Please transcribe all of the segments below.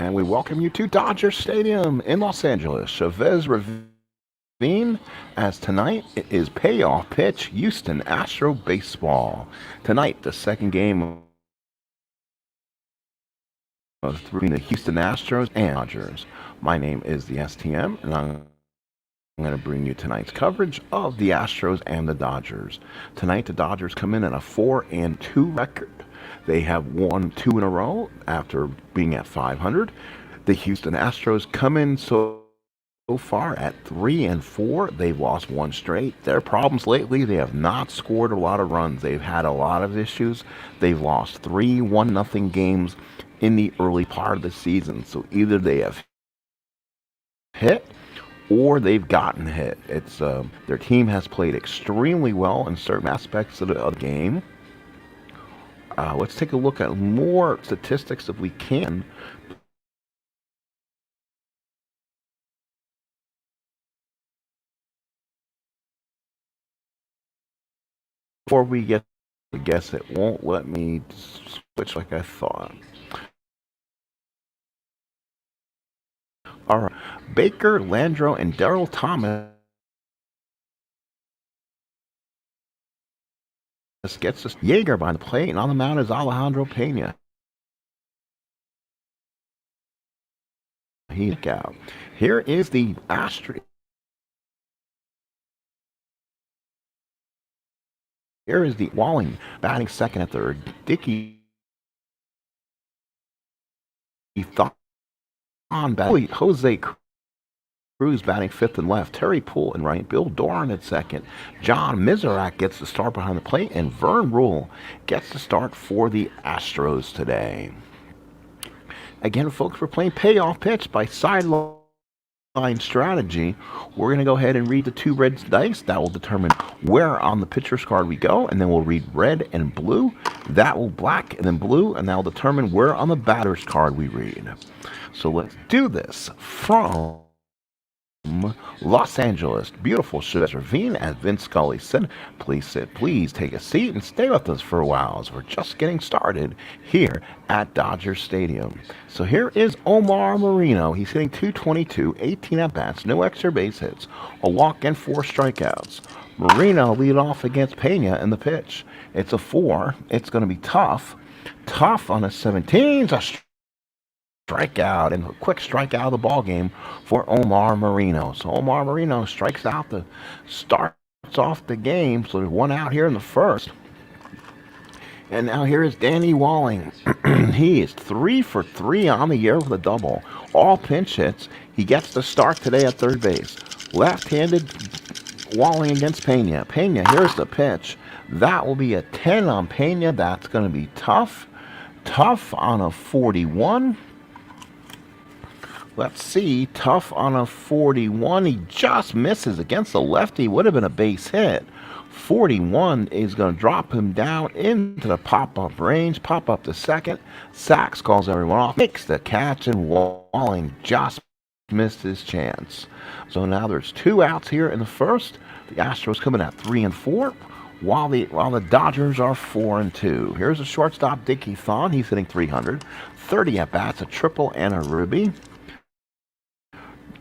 And we welcome you to Dodger Stadium in Los Angeles. Chavez Ravine, as tonight it is payoff pitch Houston Astro baseball. Tonight, the second game between the Houston Astros and Dodgers. My name is the STM, and I'm going to bring you tonight's coverage of the Astros and the Dodgers. Tonight, the Dodgers come in at a 4-2 record. They have won 2 in a row after being at 500. The Houston Astros come in so far at 3-4. They've lost 1 straight. Their problems lately, they have not scored a lot of runs. They've had a lot of issues. They've lost 3 1-0 games in the early part of the season. So either they have hit or they've gotten hit. It's their team has played extremely well in certain aspects of the game. Let's take a look at more statistics if we can. Before we get to guess, it won't let me switch like I thought. All right, Baker, Landro, and Daryl Thomas gets us Yeager by the plate, and on the mound is Aleandro Pena. He's out. Here is the Astros. Here is the Walling batting second at third. Dickey on batting. Jose Cruz batting fifth and left. Terry Poole in right. Bill Doran at second. John Miserak gets the start behind the plate. And Verne Ruhle gets the start for the Astros today. Again, folks, we're playing payoff pitch by sideline strategy. We're going to go ahead and read the 2 red dice. That will determine where on the pitcher's card we go. And then we'll read red and blue. That will black and then blue. And that will determine where on the batter's card we read. So let's do this from Los Angeles. Beautiful Chavez Ravine, as Vince Scully said. Please take a seat and stay with us for a while as we're just getting started here at Dodger Stadium. So here is Omar Moreno. He's hitting .222, 18 at-bats, no extra base hits, a walk and 4 strikeouts. Moreno lead off against Pena in the pitch. It's a 4. It's going to be tough. Tough on a 17. It's a strikeout, and a quick strike out of the ball game for Omar Moreno. So Omar Moreno strikes out starts off the game. So there's 1 out here in the first. And now here is Danny Walling. He is 3 for 3 on the year with a double. All pinch hits. He gets the start today at third base. Left-handed Walling against Pena. Pena, here's the pitch. That will be a 10 on Pena. That's going to be tough. Tough on a 41. Let's see, tough on a 41. He just misses against the lefty. Would have been a base hit. 41 is going to drop him down into the pop-up range. Pop up to second. Sachs calls everyone off. Makes the catch, and Walling just missed his chance. So now there's 2 outs here in the first. The Astros coming at 3-4. While the Dodgers are 4-2. Here's a shortstop, Dickey Thon. He's hitting .300. 30 at-bats, a triple and a ribby.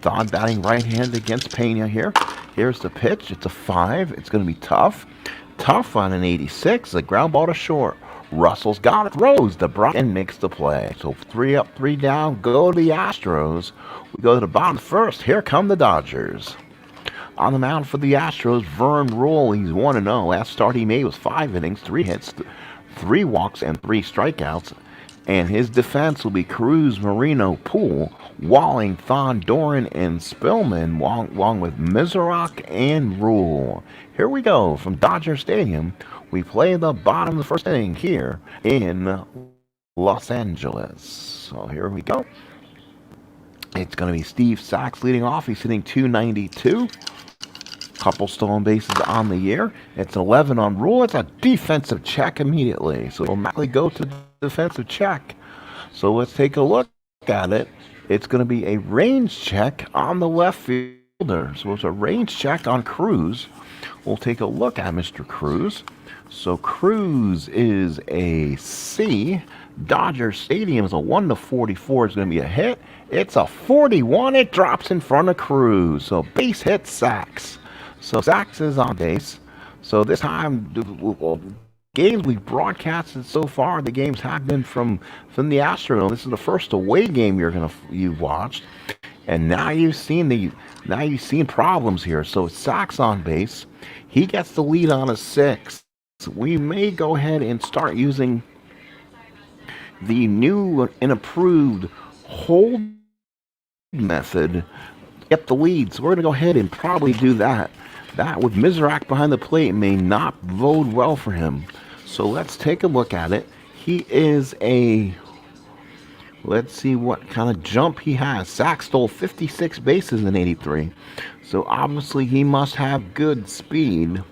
Thon batting right-handed against Pena here. Here's the pitch. It's a 5. It's going to be tough. Tough on an 86. The ground ball to short. Russell's got it. Throws the Brock and makes the play. So 3 up, 3 down. Go to the Astros. We go to the bottom first. Here come the Dodgers. On the mound for the Astros, Verne Ruhle. He's 1-0. Last start he made was 5 innings, 3 hits, 3 walks, and 3 strikeouts. And his defense will be Cruz, Moreno, Poole, Walling, Thon, Doran, and Spillman, along with Miserak and Ruhle. Here we go from Dodger Stadium. We play the bottom of the first inning here in Los Angeles. So here we go. It's going to be Steve Sachs leading off. He's hitting .292. Couple stolen bases on the year. It's 11 on Ruhle. It's a defensive check immediately. So it'll automatically go to defensive check. So let's take a look at it. It's going to be a range check on the left fielder. So it's a range check on Cruz. We'll take a look at Mr. Cruz. So Cruz is a C. Dodger Stadium is a 1-44. It's going to be a hit. It's a 41. It drops in front of Cruz. So base hit, Sachs. So Sachs is on base. So this time, games we've broadcasted so far, the games have been from the Astros. This is the first away game you've watched, and now you've seen problems here. So Sachs on base. He gets the lead on a 6. We may go ahead and start using the new and approved hold method. Get the lead. So we're going to go ahead and probably do that. That with Mizrak behind the plate may not bode well for him. So let's take a look at it. He is let's see what kind of jump he has. Sachs stole 56 bases in 83. So obviously he must have good speed.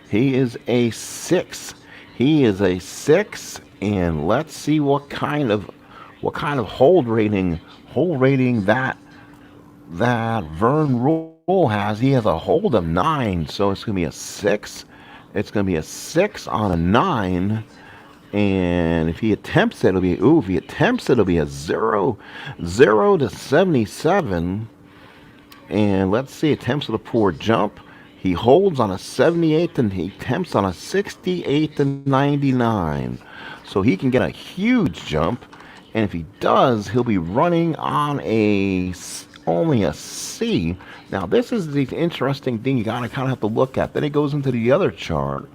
He is a 6. He is a 6, and let's see what kind of hold rating that Verne Ruhle has. He has a hold of 9, so it's going to be a 6. It's going to be a 6 on a 9. And if he attempts it, it'll be a 0 to 77. And let's see, attempts with a poor jump. He holds on a 78 and he attempts on a 68 to 99. So he can get a huge jump. And if he does, he'll be running on only a C. Now, this is the interesting thing you gotta kind of have to look at. Then it goes into the other chart.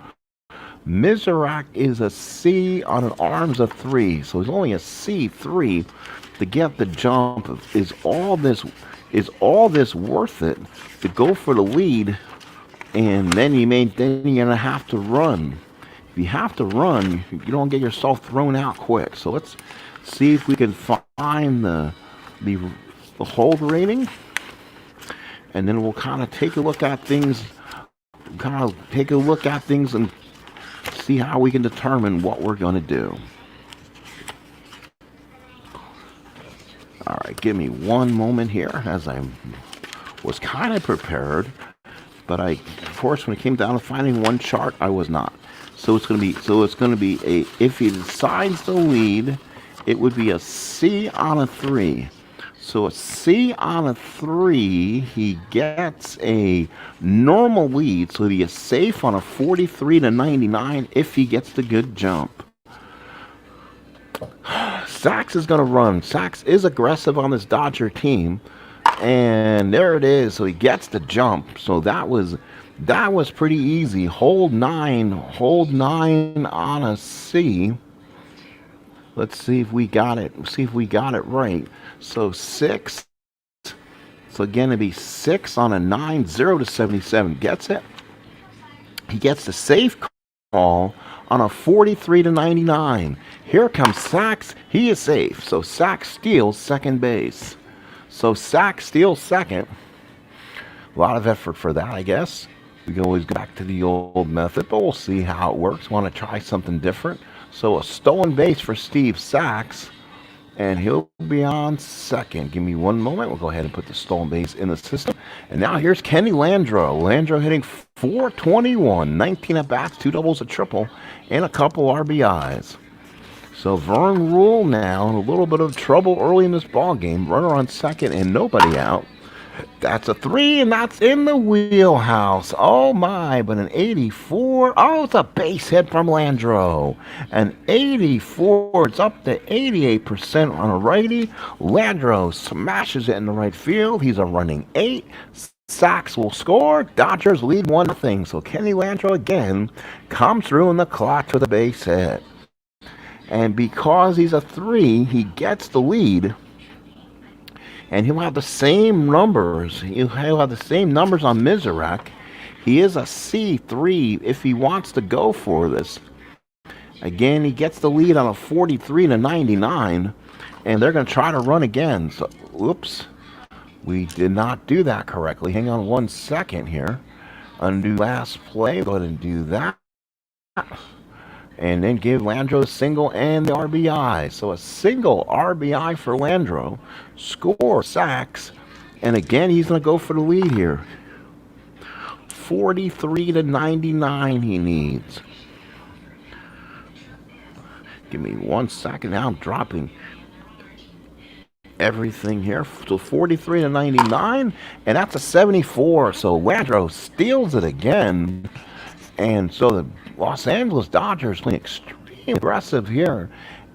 Mizrak is a C on an arms of 3, so he's only a C3. To get the jump, is all this worth it to go for the lead? And then you're gonna have to run. If you have to run, you don't get yourself thrown out quick. So let's see if we can find the hold rating, and then we'll kind of take a look at things. And see how we can determine what we're going to do. All right, give me one moment here, as I was kind of prepared, but of course, when it came down to finding one chart, I was not. So it's going to be if he decides to lead, it would be a C on a 3. So a C on a 3, he gets a normal lead, so he is safe on a 43 to 99 if he gets the good jump. Sachs is going to run. Sachs is aggressive on this Dodger team, and there it is. So he gets the jump. So that was pretty easy. Hold 9 on a C. Let's see if we got it. Right. So 6. So again, it'd be 6 on a 9, 0 to 77. Gets it. He gets the safe call on a 43 to 99. Here comes Sachs. He is safe. So Sachs steals second base. So Sachs steals second. A lot of effort for that, I guess. We can always go back to the old method, but we'll see how it works. Want to try something different. So a stolen base for Steve Sachs, and he'll be on second. Give me one moment. We'll go ahead and put the stolen base in the system. And now here's Kenny Landro. Landro hitting .421, 19 at-bats, 2 doubles, a triple, and a couple RBIs. So Verne Ruhle now in a little bit of trouble early in this ball game. Runner on second and nobody out. That's a 3, and that's in the wheelhouse. Oh, my, but an 84. Oh, it's a base hit from Landro. An 84. It's up to 88% on a righty. Landro smashes it in the right field. He's a running 8. Sachs will score. Dodgers lead 1-0. So Kenny Landro again comes through in the clutch with a base hit. And because he's a 3, he gets the lead. And he'll have the same numbers. He'll have the same numbers on Mizrak. He is a C3 if he wants to go for this. Again, he gets the lead on a 43 to 99. And they're going to try to run again. So, oops. We did not do that correctly. Hang on 1 second here. Undo last play. Go ahead and do that. And then give Landro a single and the RBI. So a single RBI for Landro. Score Sachs. And again, he's going to go for the lead here. 43 to 99 he needs. Give me 1 second. Now I'm dropping everything here. So 43 to 99, and that's a 74. So Aleandro steals it again. And so the Los Angeles Dodgers playing extremely aggressive here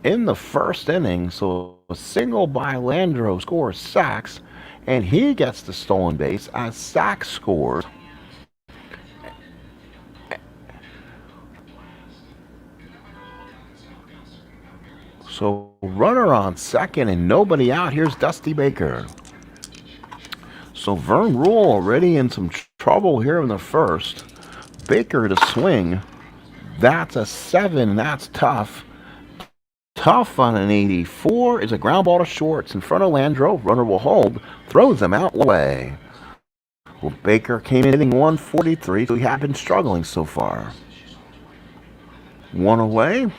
in the first inning. So a single by Aleandro scores Sachs, and he gets the stolen base as Sachs scores. So runner on second and nobody out. Here's Dusty Baker. So Verne Ruhle already in some trouble here in the first. Baker to swing. That's a 7. That's tough. Tough on an 84 is a ground ball to shorts in front of Aleandro. Runner will hold. Throws him out away. Well, Baker came in hitting 143, so he had been struggling so far. One away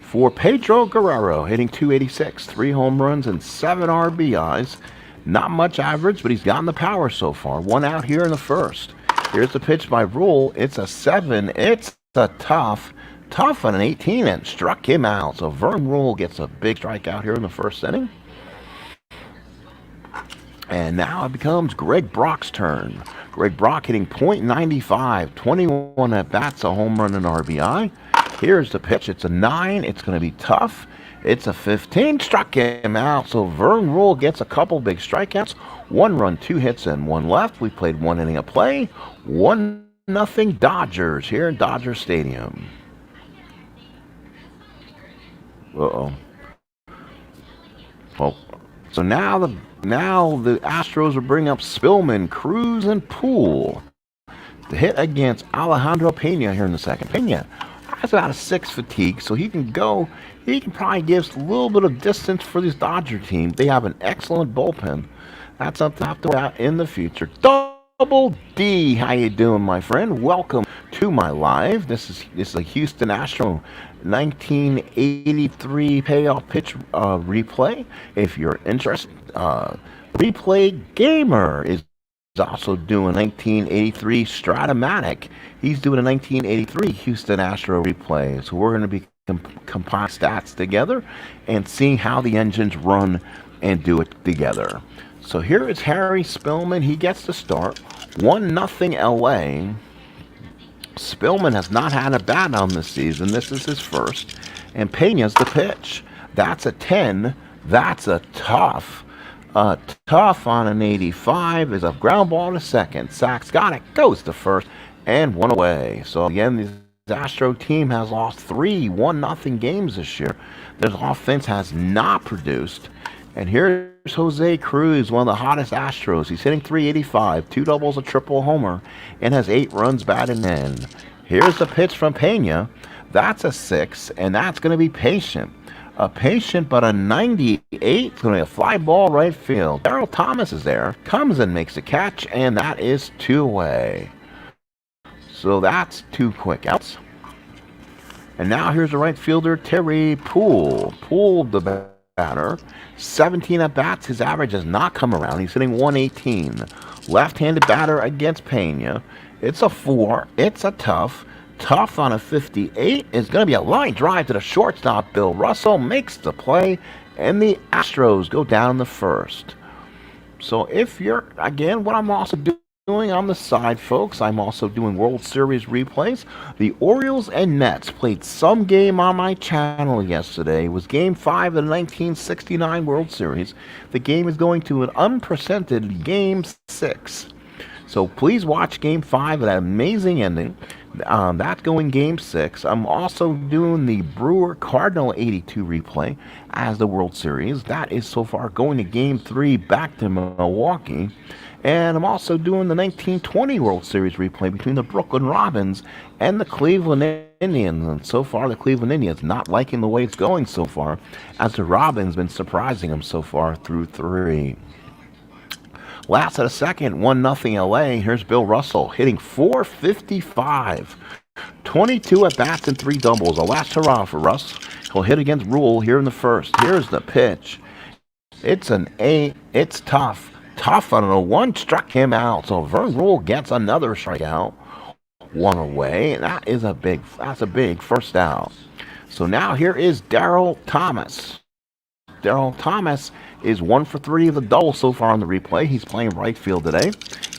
for Pedro Guerrero, hitting 286, 3 home runs and 7 RBIs. Not much average, but he's gotten the power so far. One out here in the first. Here's the pitch by Ruhle. It's a 7. It's a tough on an 18 and struck him out. So Verne Ruhle gets a big strikeout here in the first inning. And now it becomes Greg Brock's turn. Greg Brock hitting .95, 21 at-bats, a home run and RBI. Here's the pitch. It's a 9. It's going to be tough. It's a 15. Struck him out. So Verne Ruhle gets a couple big strikeouts. 1 run, 2 hits, and 1 left. We played 1 inning of play. 1-0 Dodgers here in Dodger Stadium. Uh-oh. Oh. So now the Astros will bring up Spillman, Cruz, and Poole to hit against Aleandro Pena here in the second. Pena has about a 6 fatigue, so he can probably give a little bit of distance for this Dodger team. They have an excellent bullpen. That's something to have to worry about in the future. Double D, how you doing, my friend? Welcome to my live. This is a Houston Astro 1983 payoff pitch replay. If you're interested, Replay Gamer is also doing 1983 Stratomatic. He's doing a 1983 Houston Astro replay. So we're going to be compiling stats together and seeing how the engines run and do it together. So here is Harry Spillman. He gets to start. 1-0 LA. Spillman has not had a bat on this season. This is his first. And Pena's the pitch. That's a 10. That's a tough. Tough on an 85 is a ground ball to second. Sachs got it. Goes to first. And 1 away. So again, the Astro team has lost 3 1-0 games this year. Their offense has not produced. And here's Jose Cruz, one of the hottest Astros. He's hitting .385, 2 doubles, a triple homer, and has 8 runs batted in. Here's the pitch from Pena. That's a 6, and that's going to be patient. A patient, but a 98. It's going to be a fly ball right field. Darryl Thomas is there, comes and makes a catch, and that is 2 away. So that's 2 quick outs. And now here's the right fielder, Terry Poole. Poole, the batter, 17 at bats. His average has not come around. He's hitting 118. Left-handed batter against Pena. It's a 4. It's a tough on a 58. It's going to be a line drive to the shortstop. Bill Russell makes the play, and the Astros go down in the first. So if you're, again, what I'm also doing on the side, folks, I'm also doing World Series replays. The Orioles and Mets played some game on my channel yesterday. It was Game 5 of the 1969 World Series. The game is going to an unprecedented Game 6. So please watch Game 5 of that amazing ending. That's going Game 6. I'm also doing the Brewer-Cardinal 82 replay as the World Series. That is so far going to Game 3 back to Milwaukee. And I'm also doing the 1920 World Series replay between the Brooklyn Robins and the Cleveland Indians. And so far, the Cleveland Indians not liking the way it's going so far, as the Robins been surprising them so far through 3. Last of the second, 1-0 LA. Here's Bill Russell hitting .455. 22 at-bats and 3 doubles. A last hurrah for Russ. He'll hit against Ruhle here in the first. Here's the pitch. It's an 8. It's tough. tough on a one, struck him out. So Verne Ruhle gets another strikeout, one away, and that's a big first out. So now here is Daryl Thomas. Daryl Thomas is 1 for 3 of the double so far on the replay. He's playing right field today.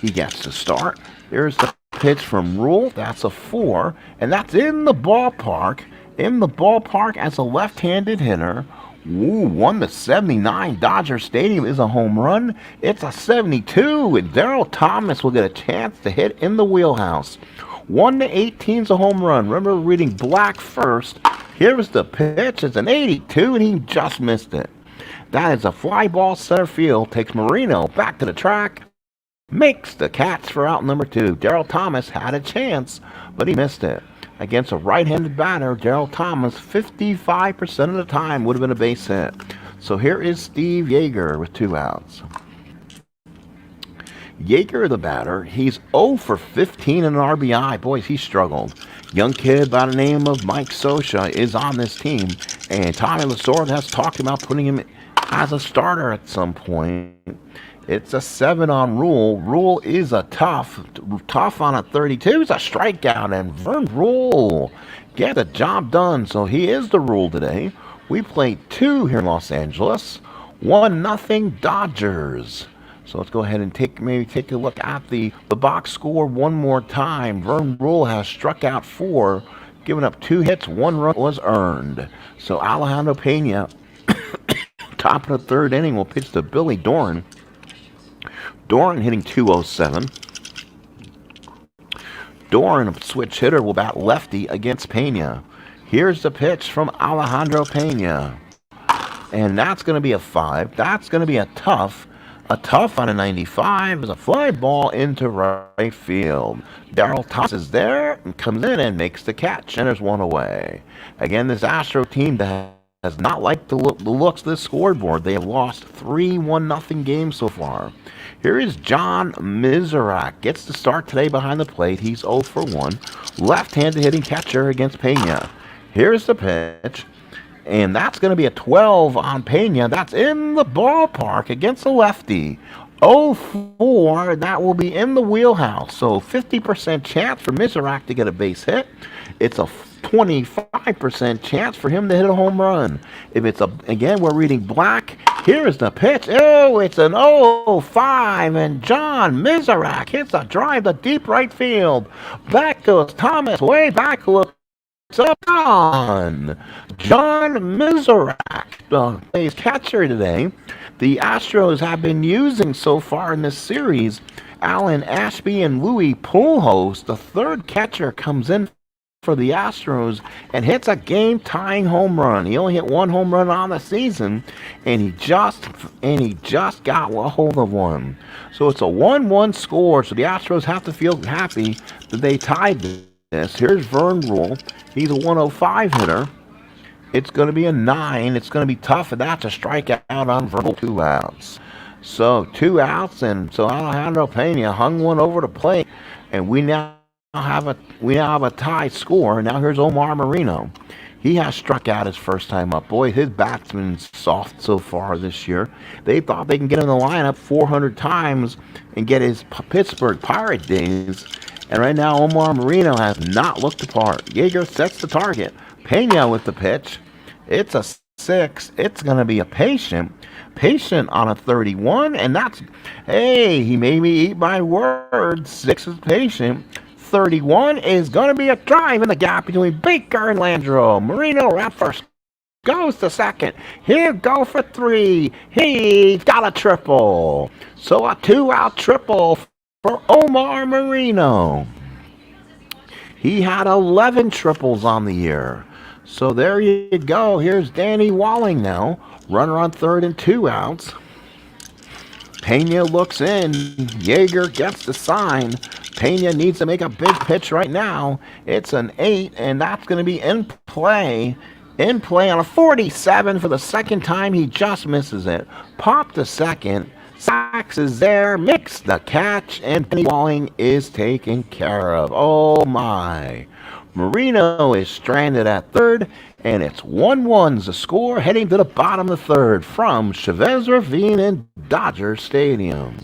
He gets to start. Here's the pitch from Ruhle. That's a 4, and that's in the ballpark. In the ballpark as a left-handed hitter. Ooh, 1-79. Dodger Stadium is a home run. It's a 72, and Daryl Thomas will get a chance to hit in the wheelhouse. 1-18 is a home run. Remember reading black first. Here's the pitch. It's an 82, and he just missed it. That is a fly ball center field. Takes Marino back to the track. Makes the catch for out number 2. Daryl Thomas had a chance, but he missed it. Against a right-handed batter, Daryl Thomas, 55% of the time would have been a base hit. So here is Steve Yeager with 2 outs. Yeager, the batter, he's 0 for 15 in an RBI. Boys, he struggled. Young kid by the name of Mike Scioscia is on this team, and Tommy Lasorda has talked about putting him as a starter at some point. It's a 7 on Ruhle. Ruhle is a tough on a 32. It's a strikeout, and Verne Ruhle get the job done. So he is the Ruhle today. We played 2 here in Los Angeles. 1-0 Dodgers. So let's go ahead and take a look at the box score one more time. Verne Ruhle has struck out 4, given up 2 hits, 1 run was earned. So Aleandro Pena, top of the 3rd inning, will pitch to Billy Doran. Doran hitting 207. Doran, a switch hitter, will bat lefty against Pena. Here's the pitch from Alejandro Pena. And that's going to be a 5. That's going to be a tough on a 95 is a fly ball into right field. Daryl Thomas is there and comes in and makes the catch, and there's 1 away. Again, this Astro team that has not liked the looks of this scoreboard. They have lost 3 1-0 games so far. Here is John Miserak. Gets the start today behind the plate. He's 0 for 1. Left-handed hitting catcher against Pena. Here's the pitch. And that's going to be a 12 on Pena. That's in the ballpark against a lefty. 0-4. That will be in the wheelhouse. So 50% chance for Miserak to get a base hit. It's a 25% chance for him to hit a home run. If it's again, we're reading black. Here is the pitch. Oh, it's an 0-5, and John Miserak hits a drive to deep right field. Back goes Thomas, way back, looks up on. John Miserak plays catcher today. The Astros have been using so far in this series Alan Ashby and Louis Pujols. The 3rd catcher comes in for the Astros and hits a game-tying home run. He only hit 1 home run on the season, and he just got a hold of one. So it's a 1-1 score. So the Astros have to feel happy that they tied this. Here's Verne Ruhle. He's a 105 hitter. It's going to be a 9. It's going to be tough, and that's a strikeout on Verne Ruhle. 2 outs. So 2 outs, and so Alejandro Pena hung one over the plate, and we now have a tie score. Now here's Omar Marino. He has struck out his first time up. Boy, his bat's been soft so far this year. They thought they can get in the lineup 400 times and get his Pittsburgh Pirate days. And right now, Omar Marino has not looked the part. Yeager sets the target. Pena with the pitch. It's a 6. It's going to be a patient on a 31. And that's, hey, he made me eat my words. 6 is patient. 31 is going to be a drive in the gap between Baker and Landreau. Marino at first. Goes to second. He'll go for 3. He's got a triple. So a 2-out triple for Omar Marino. He had 11 triples on the year. So there you go. Here's Danny Walling now. Runner on 3rd and 2 outs. Pena looks in. Yeager gets the sign. Pena needs to make a big pitch right now. It's an 8, and that's going to be in play. In play on a 47 for the 2nd time. He just misses it. Pop to second. Sachs is there. Makes the catch, and Danny Walling is taken care of. Oh, my. Marino is stranded at 3rd, and it's 1-1's the score heading to the bottom of the 3rd from Chavez Ravine in Dodger Stadium.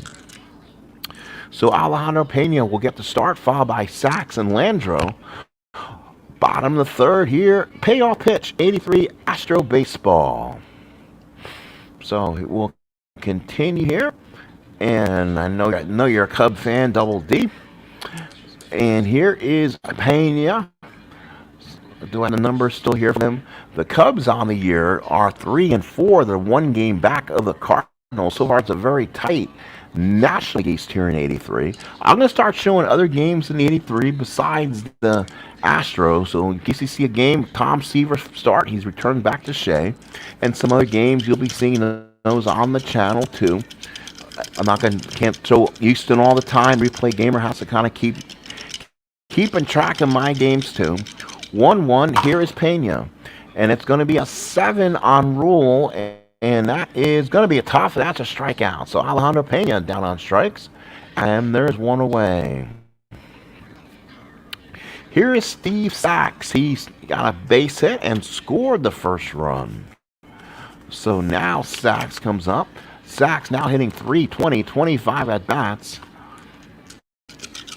So Aleandro Pena will get the start, followed by Sax and Landro. Bottom of the third here, payoff pitch, 83 Astro baseball. So it will continue here. And I know you're a Cub fan, Double D. And here is Pena. Do I have the numbers still here for them? The Cubs on the year are 3-4. They're one game back of the Cardinals. So far, it's a very tight National League East here in 83. I'm going to start showing other games in 83 besides the Astros. So in case you see a game, Tom Seaver start, he's returned back to Shea. And some other games, you'll be seeing those on the channel too. Can't show Houston all the time. Replay Gamer has to kind of keeping track of my games too. 1-1, here is Pena. And it's going to be a 7 on Ruhle. And that is going to be a tough. That's a strikeout. So Aleandro Pena down on strikes. And there's one away. Here is Steve Sax. He's got a base hit and scored the first run. So now Sax comes up. Sax now hitting 320, 25 at bats.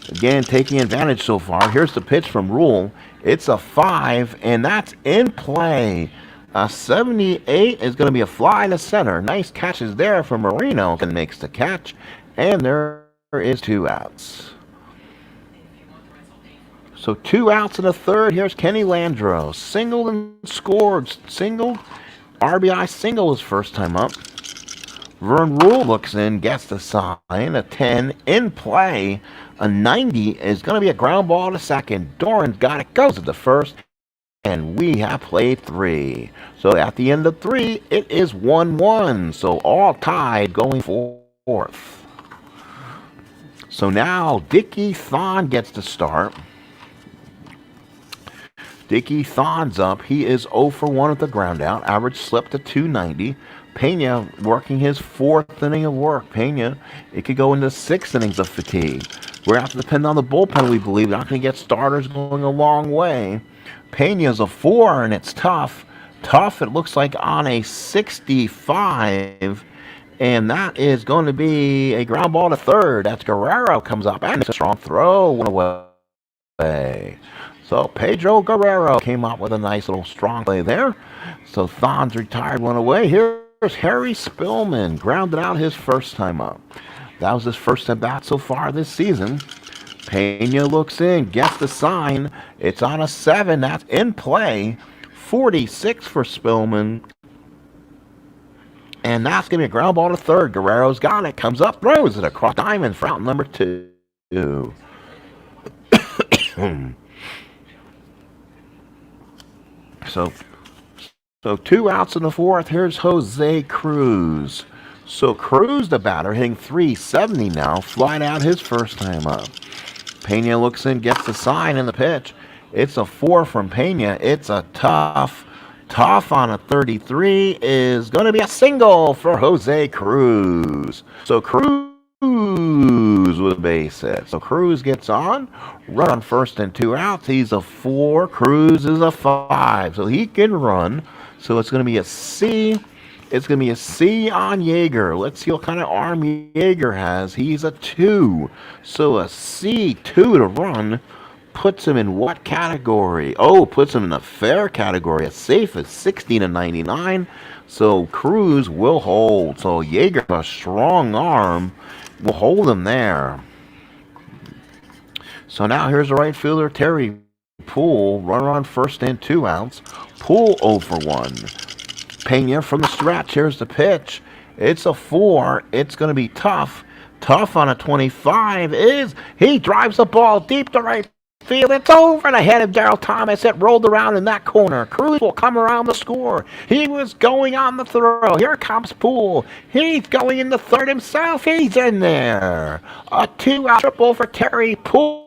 Again, taking advantage so far. Here's the pitch from Ruhle. It's a 5, and that's in play. A 78 is going to be a fly to center. Nice catches there from Marino, and makes the catch. And there is 2 outs. So 2 outs in the third. Here's Kenny Landro. Singled and scored. Singled. RBI single his first time up. Verne Ruhle looks in, gets the sign. A 10 in play. A 90 is going to be a ground ball to second. Doran's got it. Goes to the first. And we have played 3. So at the end of 3, it is 1-1. So all tied going fourth. So now Dickie Thon gets to start. Dickie Thon's up. He is 0 for 1 at the ground out. Average slipped to 290. Pena working his 4th inning of work. Pena, it could go into 6 innings of fatigue. We're going to have to depend on the bullpen, we believe. We're not going to get starters going a long way. Pena's a 4, and it's tough. Tough, it looks like on a 65. And that is going to be a ground ball to third. That's Guerrero comes up, and it's a strong throw. One away. So Pedro Guerrero came up with a nice little strong play there. So Thon's retired, one away. Here's Harry Spillman, grounded out his first time up. That was his first at bat so far this season. Pena looks in, gets the sign. It's on a 7. That's in play. 46 for Spillman. And that's going to be a ground ball to third. Guerrero's got it. Comes up, throws it across diamond for out number 2. So 2 outs in the fourth. Here's Jose Cruz. So Cruz, the batter, hitting 370 now. Flied out his first time up. Pena looks in, gets the sign in the pitch. It's a 4 from Pena. It's a tough on a 33 is going to be a single for Jose Cruz. So Cruz with a base hit. So Cruz gets on. Run on first and 2 outs. He's a 4. Cruz is a 5. So he can run. So it's going to be a C. It's going to be a C on Yeager. Let's see what kind of arm Yeager has. He's a 2. So a C, 2 to run, puts him in what category? Oh, puts him in the fair category. A safe is 60 to 99. So Cruz will hold. So Yeager, a strong arm, will hold him there. So now here's the right fielder, Terry Poole. Runner on first and 2 outs. Poole 0 for 1. Pena from the stretch. Here's the pitch. It's a 4. It's going to be tough. Tough on a 25 is he drives the ball deep to right field. It's over the head of Darryl Thomas. It rolled around in that corner. Cruz will come around the score. He was going on the throw. Here comes Poole. He's going in the third himself. He's in there. A 2-out triple for Terry Poole.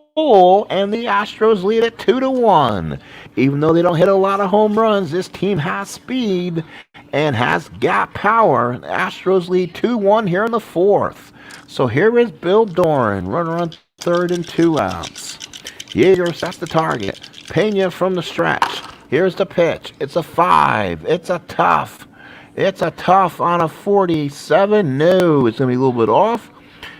And the Astros lead it 2-1. Even though they don't hit a lot of home runs, this team has speed and has gap power. The Astros lead 2-1 here in the fourth. So here is Bill Doran, runner on third and 2 outs. Yeager sets the target. Pena from the stretch. Here's the pitch. It's a 5. It's a tough. It's a tough on a 47. No, it's going to be a little bit off.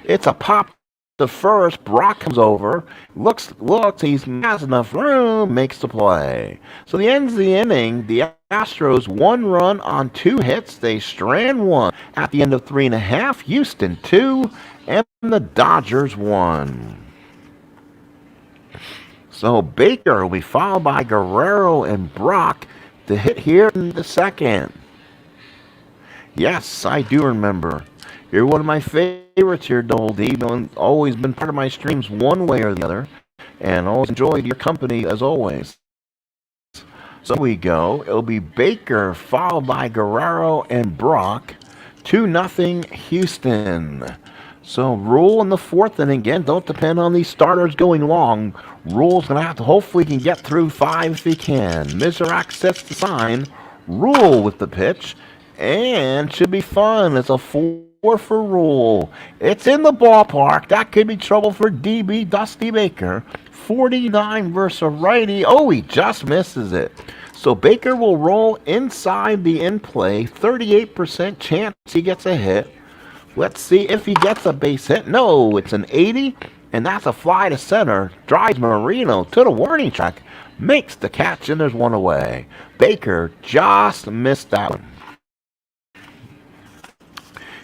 It's a pop to first. Brock comes over. Looks, he has enough room, makes the play. So the ends of the inning, the Astros 1 run on 2 hits. They strand 1. At the end of 3.5, Houston 2, and the Dodgers 1. So Baker will be followed by Guerrero and Brock to hit here in the second. Yes, I do remember. You're one of my favorites here, Double D. Always been part of my streams one way or the other. And always enjoyed your company as always. So here we go. It'll be Baker followed by Guerrero and Brock. 2-0 Houston. So Ruhle in the 4th inning. Again, don't depend on these starters going long. Ruhle's going to have to hopefully can get through 5 if he can. Mizrak sets the sign. Ruhle with the pitch. And should be fun. It's a 4 for Ruhle. It's in the ballpark. That could be trouble for DB Dusty Baker. 49 versus a righty. Oh, he just misses it. So Baker will roll inside the in-play. 38% chance he gets a hit. Let's see if he gets a base hit. No, it's an 80, and that's a fly to center. Drives Marino to the warning track. Makes the catch, and there's 1 away. Baker just missed that one.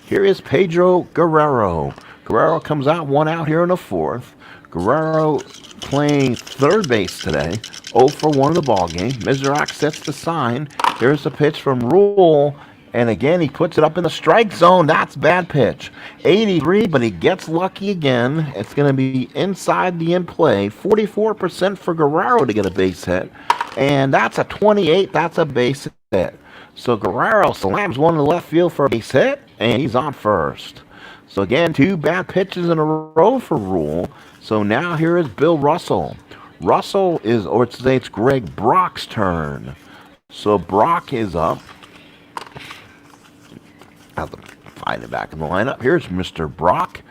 Here is Pedro Guerrero. Guerrero comes out 1 out here in the 4th. Guerrero playing 3rd base today. 0 for 1 in the ball game. Mizrak sets the sign. Here's the pitch from Ruhle. And again, he puts it up in the strike zone. That's bad pitch. 83, but he gets lucky again. It's going to be inside the in-play. 44% for Guerrero to get a base hit. And that's a 28. That's a base hit. So Guerrero slams 1 to left field for a base hit, and he's on first. So again, 2 bad pitches in a row for Ruhle. So now here is Bill Russell. Russell is, or today it's Greg Brock's turn. So Brock is up. I'll have to find it back in the lineup. Here's Mr. Brock.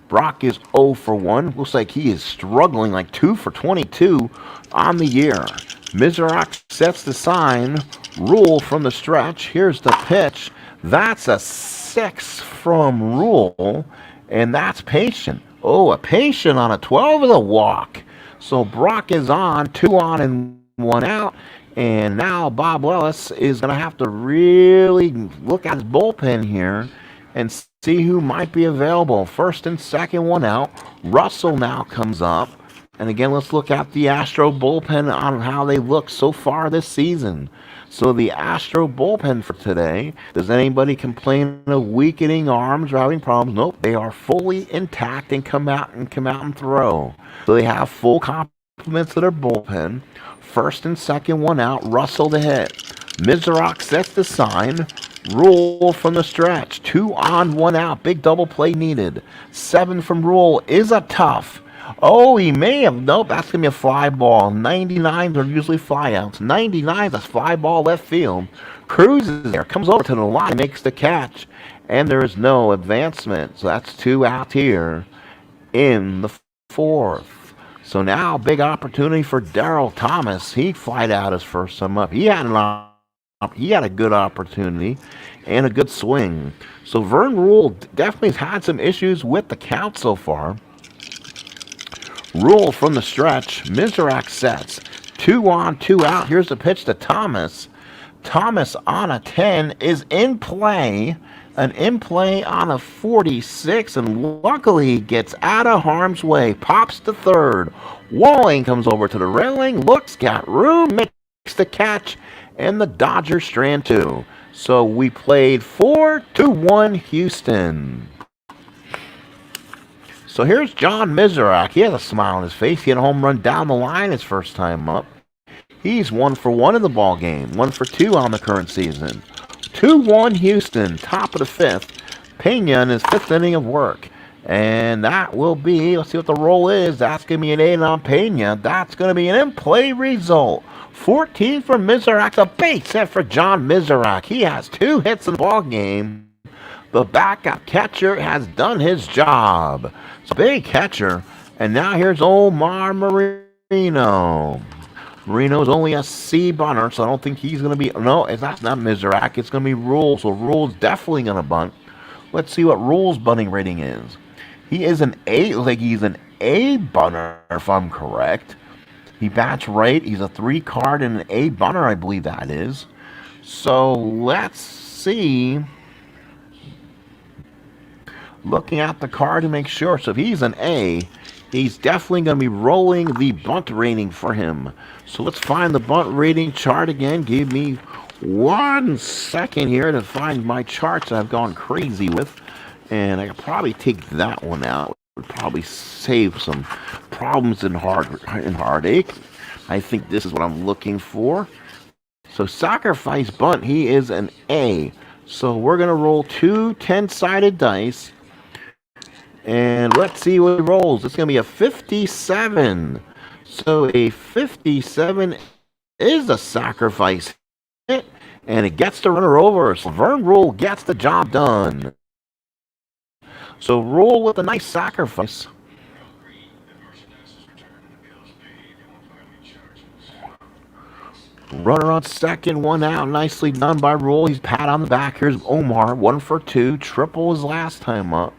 Brock is 0 for 1. Looks like he is struggling, like 2 for 22 on the year. Mizrak sets the sign. Ruhle from the stretch. Here's the pitch. That's a 6 from Ruhle, and that's patient. Oh, a patient on a 12 is a walk. So Brock is on, 2 on and 1 out. And now Bob Wells is going to have to really look at his bullpen here and see who might be available. 1st and 2nd, 1 out. Russell now comes up. And again, let's look at the Astro bullpen on how they look so far this season. So the Astro bullpen for today, does anybody complain of weakening arms or having problems? Nope, they are fully intact and come out and throw. So they have full complements of their bullpen. 1st and 2nd, 1 out. Russell to hit. Mizrak sets the sign. Ruhle from the stretch. 2 on, 1 out. Big double play needed. 7 from Ruhle is a tough. Oh, he may have. Nope, that's going to be a fly ball. 99s are usually flyouts. 99s, a fly ball left field. Cruz is there. Comes over to the line, makes the catch. And there is no advancement. So that's 2 out here in the 4th. So now, big opportunity for Daryl Thomas. He flied out his first time up. He had a good opportunity and a good swing. So Verne Ruhle definitely has had some issues with the count so far. Ruhle from the stretch. Mizrak sets. 2 on, 2 out. Here's the pitch to Thomas. Thomas on a 10 is in play. An in play on a 46, and luckily he gets out of harm's way. Pops to 3rd. Walling comes over to the railing. Looks, got room, makes the catch, and the Dodgers strand 2. So we played 4-1 Houston. So here's John Mizrak. He has a smile on his face. He had a home run down the line his first time up. He's 1 for 1 in the ball game. 1 for 2 on the current season. 2-1 Houston, top of the 5th. Pena in his 5th inning of work. And that will be, let's see what the roll is. That's going to be an 8 on Pena. That's going to be an in-play result. 14 for Mizrak. A base hit for John Mizrak. He has 2 hits in the ball game. The backup catcher has done his job. It's a big catcher. And now here's Omar Marino. Marino's only a C bunter, so I don't think he's going to be... No, it's not Mizrak. It's going to be Ruhle, so Ruhle's definitely going to bunt. Let's see what Ruhle's bunting rating is. He is an A. Looks like he's an A bunter, if I'm correct. He bats right. He's a 3-card and an A bunter, I believe that is. So let's see. Looking at the card to make sure. So if he's an A, he's definitely going to be rolling the bunt rating for him. So let's find the bunt rating chart again. Give me 1 second here to find my charts I've gone crazy with. And I could probably take that one out. Would probably save some problems and heartache. I think this is what I'm looking for. So sacrifice bunt, he is an A. So we're going to roll 2 10-sided dice. And let's see what he rolls. It's going to be a 57. So a 57 is a sacrifice hit. And it gets the runner over. So Verne Ruhle gets the job done. So Ruhle with a nice sacrifice. Runner on second, 1 out. Nicely done by Ruhle. He's pat on the back. Here's Omar, 1 for 2. Triple his last time up.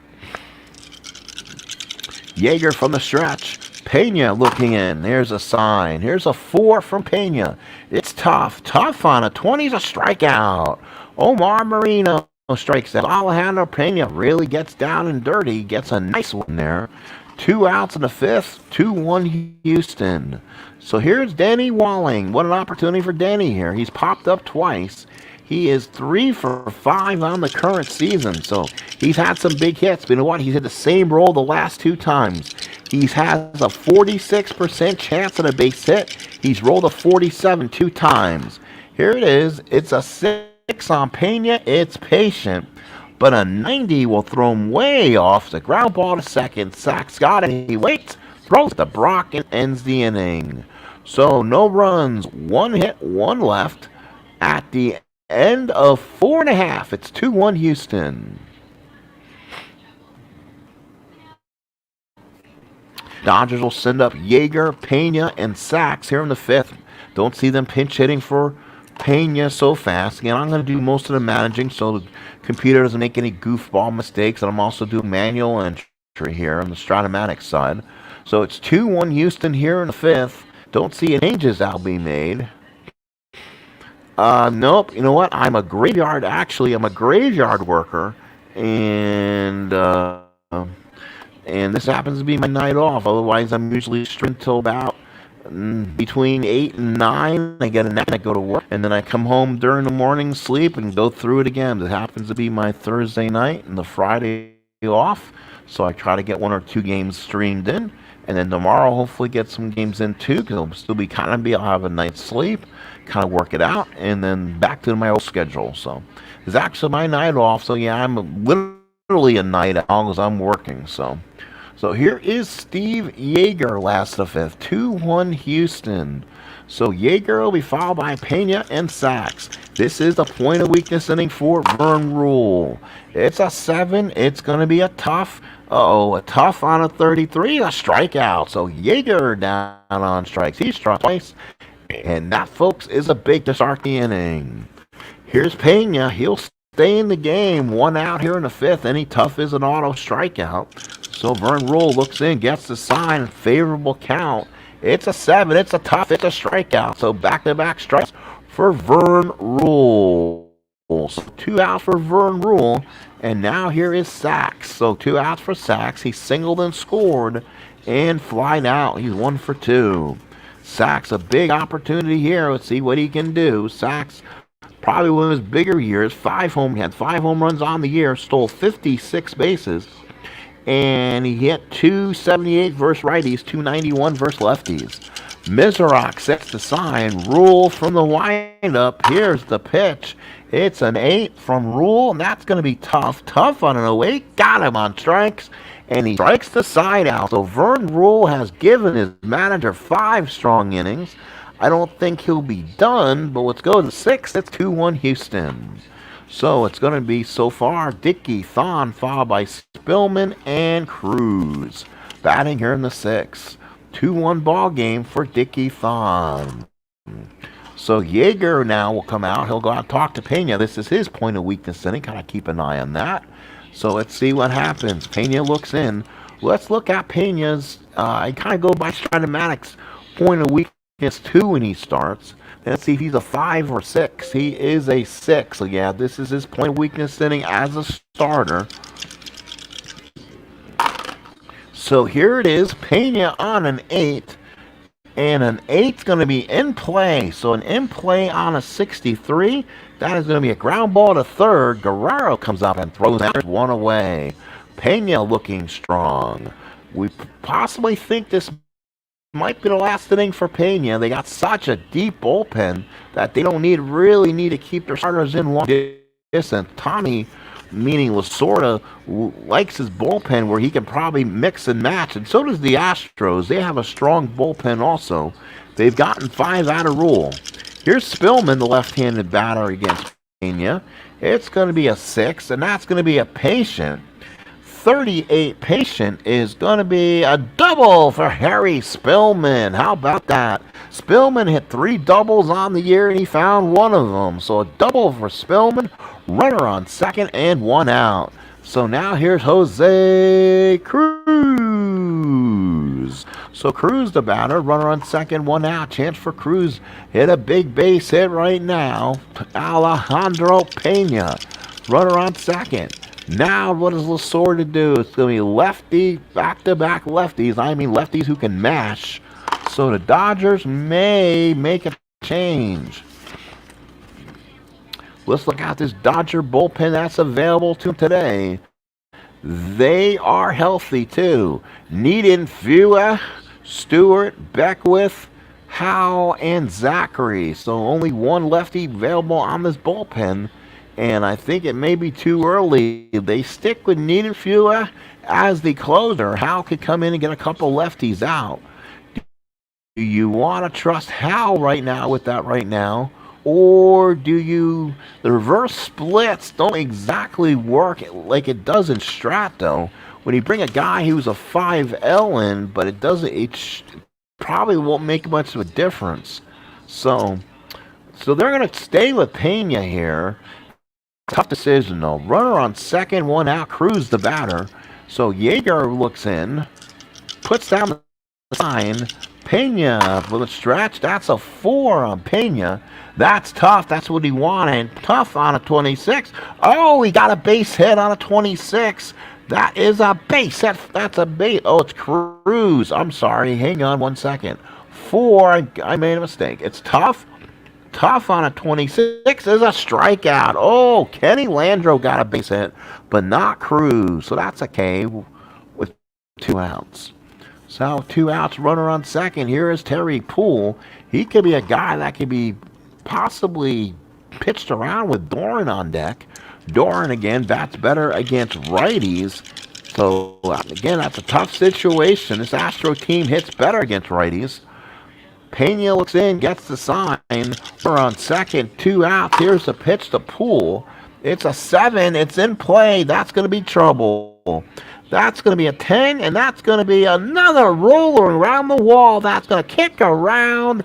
Yeager from the stretch. Pena looking in. There's a sign. Here's a 4 from Pena. It's tough. Tough on a 20's a strikeout. Omar Marino strikes out. Aleandro Pena really gets down and dirty. Gets a nice one there. 2 outs in the 5th. 2-1 Houston. So here's Danny Walling. What an opportunity for Danny here. He's popped up twice. He is 3 for 5 on the current season. So he's had some big hits. But you know what? He's hit the same roll the last 2 times. He has a 46% chance at a base hit. He's rolled a 47 2 times. Here it is. It's a 6 on Pena. It's patient. But a 90 will throw him way off. The ground ball to second. Sachs got it. He waits. Throws the Brock and ends the inning. So no runs. 1 hit, 1 left. At the end of 4.5. It's 2-1 Houston. Dodgers will send up Yeager, Pena, and Sachs here in the 5th. Don't see them pinch hitting for Pena so fast. Again, I'm going to do most of the managing so the computer doesn't make any goofball mistakes. And I'm also doing manual entry here on the Stratomatic side. So it's 2-1 Houston here in the 5th. Don't see any changes that'll be made. Nope. You know what? I'm a graveyard worker. And this happens to be my night off. Otherwise, I'm usually streaming till about between 8 and 9. I get a nap, I go to work, and then I come home during the morning, sleep, and go through it again. It happens to be my Thursday night and the Friday off. So I try to get 1 or 2 games streamed in. And then tomorrow, hopefully get some games in too, because I'll still be I'll have a night's sleep, kind of work it out, and then back to my old schedule. So it's actually my night off. So yeah, I'm literally a night owl as I'm working. So here is Steve Yeager, last of the 5th, 2-1 Houston. So Yeager will be followed by Pena and Sachs. This is the point of weakness inning for Verne Ruhle. It's a 7. It's going to be a tough. A tough on a 33, a strikeout. So Yeager down on strikes. He struck twice. And that, folks, is a big to start the inning. Here's Pena. He'll stay in the game. 1 out here in the 5th. Any tough is an auto strikeout. So Verne Ruhle looks in, gets the sign. Favorable count. It's a 7. It's a tough. It's a strikeout. So back-to-back strikes for Verne Ruhle. So 2 outs for Verne Ruhle. And now here is Sachs. So 2 outs for Sachs. He singled and scored and flied out. He's 1 for 2. Sachs, a big opportunity here. Let's see what he can do. Sachs, probably one of his bigger years. He had 5 home runs on the year. Stole 56 bases. And he hit 278 versus righties, 291 versus lefties. Mizrak sets the sign. Ruhle from the windup. Here's the pitch. It's an 8 from Ruhle, and that's going to be tough. Tough on an 08. Got him on strikes, and he strikes the side out. So Verne Ruhle has given his manager 5 strong innings. I don't think he'll be done, but let's go to the 6th. It's 2-1 Houston. So it's going to be so far Dickey, Thon, followed by Spillman and Cruz. Batting here in the 6th. 2-1 ball game for Dickey Thon. So Yeager now will come out. He'll go out and talk to Pena. This is his point of weakness inning. Kind of keep an eye on that. So let's see what happens. Pena looks in. Let's look at Pena's. I kind of go by Stratomatic's point of weakness 2 when he starts. Let's see if he's a 5 or 6. He is a 6. So yeah, this is his point of weakness inning as a starter. So here it is. Pena on an 8. And an 8's going to be in play. So an in play on a 63. That is going to be a ground ball to third. Guerrero comes up and throws that one away. Pena looking strong. We possibly think this might be the last inning for Pena. They got such a deep bullpen that they don't really need to keep their starters in long distance. Tommy, meaning Lasorda, likes his bullpen where he can probably mix and match, and so does the Astros. They have a strong bullpen also. They've gotten 5 out of Ruhle. Here's Spillman, the left-handed batter against Pena. It's going to be a 6, and that's going to be a patient. 38 patient is going to be a double for Harry Spillman. How about that? Spillman hit 3 doubles on the year, and he found one of them. So a double for Spillman. Runner on second and 1 out. So now here's Jose Cruz. So Cruz the batter. Runner on second, 1 out. Chance for Cruz. Hit a big base hit right now. Aleandro Pena. Runner on second. Now what does Lasorda do? It's going to be lefty, back-to-back lefties. I mean lefties who can mash. So the Dodgers may make a change. Let's look at this Dodger bullpen that's available to them today. They are healthy too. Needham, Fua, Stewart, Beckwith, Howe, and Zachary. So only one lefty available on this bullpen. And I think it may be too early. They stick with Needham, Fua as the closer. Howe could come in and get a couple lefties out. Do you want to trust Howe right now with that right now? Or do you... The reverse splits don't exactly work like it does in Strato. When you bring a guy who's a 5L in, but it doesn't... It probably won't make much of a difference. So they're going to stay with Pena here. Tough decision, though. Runner on second, 1 out. Cruz the batter. So Yeager looks in. Puts down the sign. Pena with a stretch. That's a 4 on Pena. That's tough. That's what he wanted. Tough on a 26. Oh, he got a base hit on a 26. That is a base hit. That's a base. Oh, it's Cruz. I'm sorry. Hang on 1 second. 4. I made a mistake. It's tough. Tough on a 26 is a strikeout. Oh, Kenny Landro got a base hit, but not Cruz. So that's okay with 2 outs. So 2 outs, runner on second. Here is Terry Poole. He could be a guy that could be possibly pitched around with Doran on deck. Doran, again, bats better against righties. So, again, that's a tough situation. This Astro team hits better against righties. Pena looks in, gets the sign. We're on second, 2 outs. Here's the pitch to Poole. It's a 7. It's in play. That's going to be trouble. That's going to be a 10, and that's going to be another roller around the wall. That's going to kick around.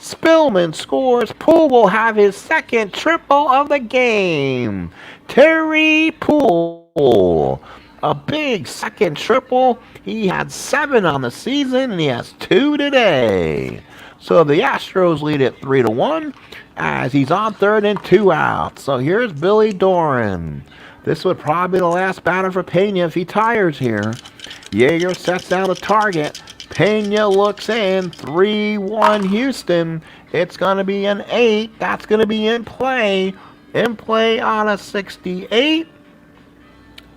Spillman scores. Poole will have his second triple of the game. Terry Poole. A big second triple. He had 7 on the season, and he has 2 today. So the Astros lead it 3-1 as he's on third and 2 outs. So here's Billy Doran. This would probably be the last batter for Pena if he tires here. Yeager sets down a target. Pena looks in. 3-1 Houston. It's going to be an 8. That's going to be in play. In play on a 68.